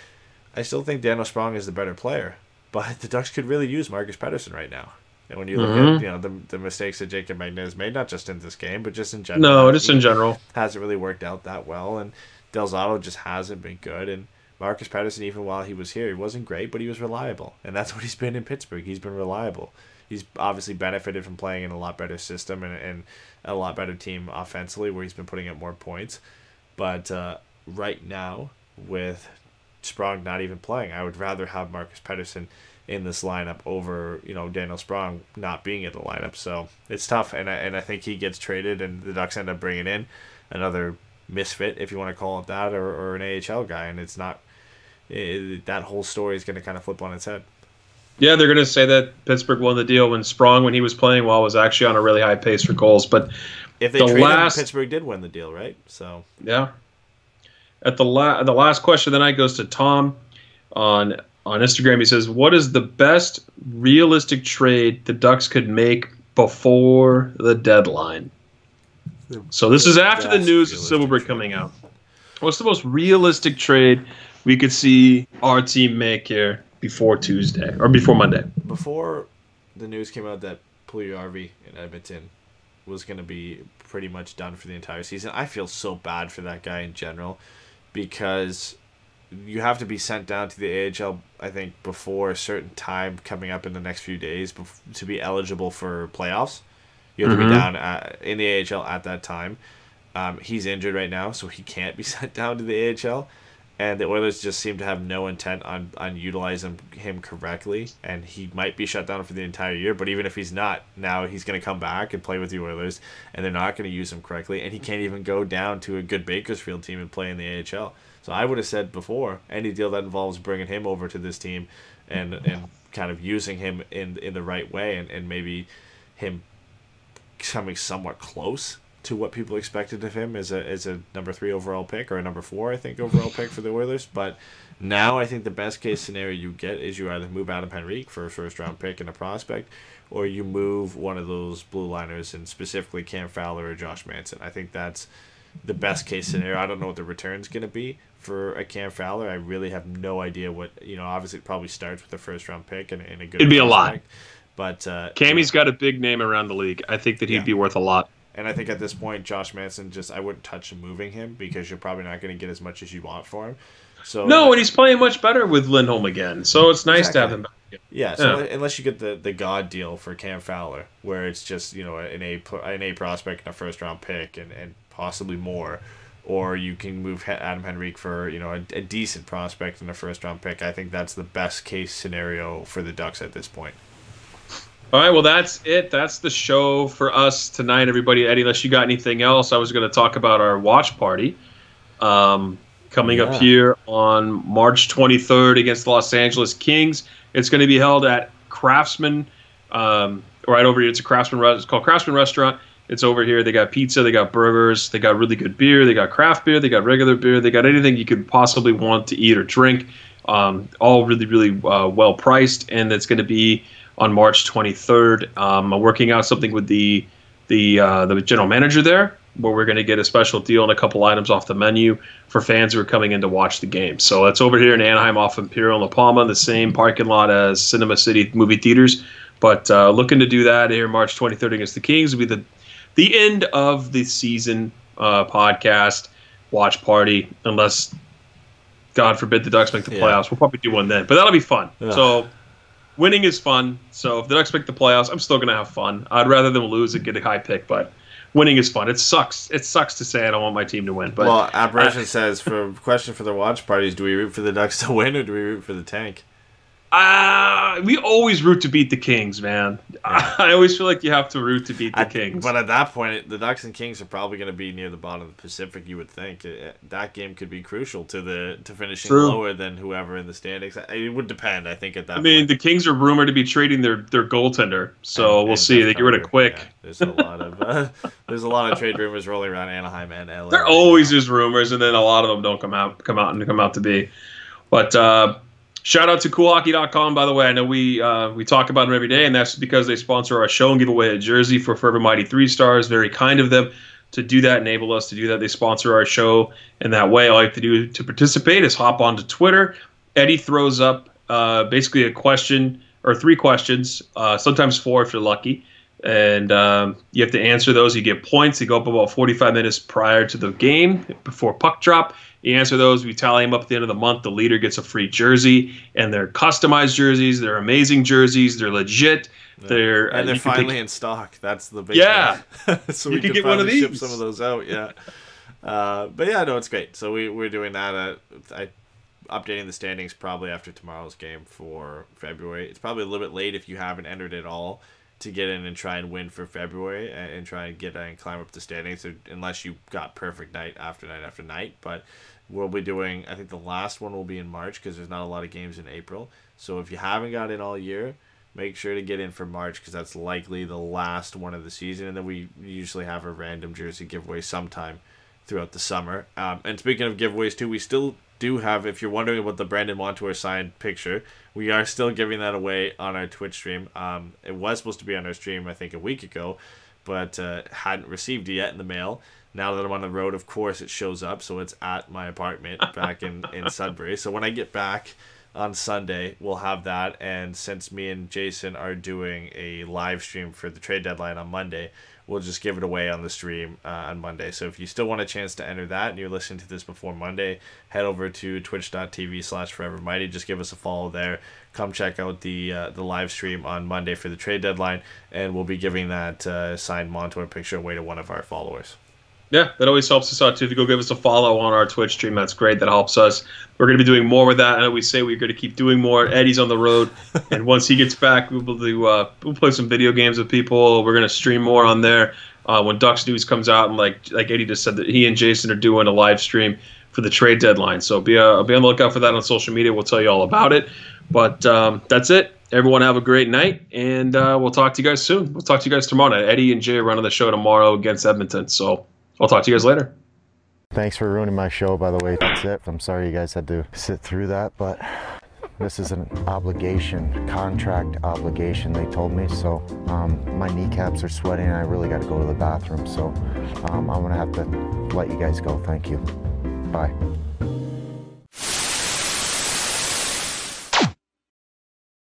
Daniel Sprong is the better player. But the Ducks could really use Marcus Pettersson right now. And when you look at the mistakes that Jacob Magnan has made, not just in this game, but just in general. No, just in general. Hasn't really worked out that well. And Del Zotto just hasn't been good. And Marcus Pettersson, even while he was here, he wasn't great, but he was reliable. And that's what he's been in Pittsburgh. He's been reliable. He's obviously benefited from playing in a lot better system and a lot better team offensively where he's been putting up more points. But right now, with Sprong not even playing, I would rather have Marcus Pettersson in this lineup over Daniel Sprong not being in the lineup. So it's tough, and I think he gets traded, and the Ducks end up bringing in another misfit, if you want to call it that, or an AHL guy, and it's not. That whole story is going to kind of flip on its head. Yeah, they're going to say that Pittsburgh won the deal when Sprong, when he was playing well, was actually on a really high pace for goals. But if they traded him, Pittsburgh did win the deal, right? So yeah. At the last question, then I goes to Tom on Instagram. He says, "What is the best realistic trade the Ducks could make before the deadline?" So this is after the news of Silfverberg coming out. What's the most realistic trade we could see our team make here before Tuesday or before Monday? Before the news came out that Puljujarvi in Edmonton was going to be pretty much done for the entire season, I feel so bad for that guy in general because you have to be sent down to the AHL, I think, before a certain time coming up in the next few days to be eligible for playoffs. You have to be down in the AHL at that time. He's injured right now, so he can't be sent down to the AHL. And the Oilers just seem to have no intent on utilizing him correctly. And he might be shut down for the entire year. But even if he's not, now he's going to come back and play with the Oilers. And they're not going to use him correctly. And he can't even go down to a good Bakersfield team and play in the AHL. So I would have said before, any deal that involves bringing him over to this team and kind of using him in the right way and maybe him coming somewhat close to what people expected of him as a number 3 overall pick or a number 4, I think, overall pick for the Oilers. But now I think the best case scenario you get is you either move Adam Henrique for a first round pick and a prospect, or you move one of those blue liners, and specifically Cam Fowler or Josh Manson. I think that's the best case scenario. I don't know what the return's going to be for a Cam Fowler. I really have no idea what, obviously it probably starts with a first round pick and a good It'd be a lot. But Cammy's got a big name around the league. I think that he'd be worth a lot. And I think at this point, Josh Manson, I wouldn't touch moving him because you're probably not going to get as much as you want for him. So no, and he's playing much better with Lindholm again. So it's nice to have him back again. Yeah, so unless you get the God deal for Cam Fowler, where it's just an A prospect and a first round pick and possibly more or you can move Adam Henrique for, you know, a decent prospect in a first-round pick. I think that's the best case scenario for the Ducks at this point. All right, well, that's it. That's the show for us tonight, everybody. Eddie, unless you got anything else, I was going to talk about our watch party coming up here on March 23rd against the Los Angeles Kings. It's going to be held at Craftsman, right over here. It's called Craftsman Restaurant. It's over here. They got pizza, they got burgers, they got really good beer, they got craft beer, they got regular beer, they got anything you could possibly want to eat or drink. All really, really well priced, and it's going to be on March 23rd. I'm working out something with the general manager there, where we're going to get a special deal and a couple items off the menu for fans who are coming in to watch the game. So it's over here in Anaheim off Imperial and La Palma, the same parking lot as Cinema City movie theaters. But looking to do that here March 23rd against the Kings will be the end of the season podcast watch party, unless, God forbid, the Ducks make the playoffs. We'll probably do one then, but that'll be fun. Yeah. So winning is fun. So if the Ducks make the playoffs, I'm still going to have fun. I'd rather them lose and get a high pick, but winning is fun. It sucks. It sucks to say I don't want my team to win. But well, Aberration says, for question for the watch parties, do we root for the Ducks to win or do we root for the tank? We always root to beat the Kings, man. Yeah. I always feel like you have to root to beat the Kings. But at that point, the Ducks and Kings are probably going to be near the bottom of the Pacific, you would think. That game could be crucial to finishing lower than whoever in the standings. It would depend, I think, at that point. I mean, the Kings are rumored to be trading their goaltender, so we'll see. They get rid of Quick. Yeah, there's a lot of trade rumors rolling around Anaheim and LA. There always is rumors, and then a lot of them don't come out to be. But shout out to CoolHockey.com, by the way. I know we talk about them every day, and that's because they sponsor our show and give away a jersey for Forever Mighty 3 Stars. Very kind of them to do that, enable us to do that. They sponsor our show in that way. All you have to do to participate is hop onto Twitter. Eddie throws up basically a question or 3 questions, sometimes 4 if you're lucky. And you have to answer those. You get points. They go up about 45 minutes prior to the game, before puck drop. You answer those. We tally them up at the end of the month. The leader gets a free jersey, and they're customized jerseys. They're amazing jerseys. They're legit. They're finally in stock. That's the big thing. So you can get one of these. Ship some of those out. Yeah. But yeah, no, it's great. So we're doing that. Updating the standings probably after tomorrow's game for February. It's probably a little bit late if you haven't entered at all to get in and try and win for February and try and get and climb up the standings, unless you got perfect night after night. But we'll be doing, I think the last one will be in March because there's not a lot of games in April. So if you haven't got in all year, make sure to get in for March because that's likely the last one of the season. And then we usually have a random jersey giveaway sometime throughout the summer. And speaking of giveaways too, we still do have, if you're wondering about the Brandon Montour signed picture, we are still giving that away on our Twitch stream. It was supposed to be on our stream, I think, a week ago, but hadn't received it yet in the mail. Now that I'm on the road, of course, it shows up, so it's at my apartment back in Sudbury. So when I get back on Sunday, we'll have that, and since me and Jason are doing a live stream for the trade deadline on Monday, we'll just give it away on the stream on Monday. So if you still want a chance to enter that and you're listening to this before Monday, head over to twitch.tv/forevermighty. Just give us a follow there. Come check out the live stream on Monday for the trade deadline, and we'll be giving that signed Montour picture away to one of our followers. Yeah, that always helps us out too. If you go give us a follow on our Twitch stream, that's great. That helps us. We're going to be doing more with that. I know we say we're going to keep doing more. Eddie's on the road, and once he gets back, we'll play some video games with people. We're going to stream more on there. When Ducks News comes out, and like Eddie just said, that he and Jason are doing a live stream for the trade deadline. So be on the lookout for that on social media. We'll tell you all about it. But that's it. Everyone have a great night, and we'll talk to you guys soon. We'll talk to you guys tomorrow night. Eddie and Jay are running the show tomorrow against Edmonton. So I'll talk to you guys later. Thanks for ruining my show, by the way. That's it. I'm sorry you guys had to sit through that, but this is an obligation, contract obligation, they told me. So my kneecaps are sweating and I really got to go to the bathroom. So I'm going to have to let you guys go. Thank you. Bye.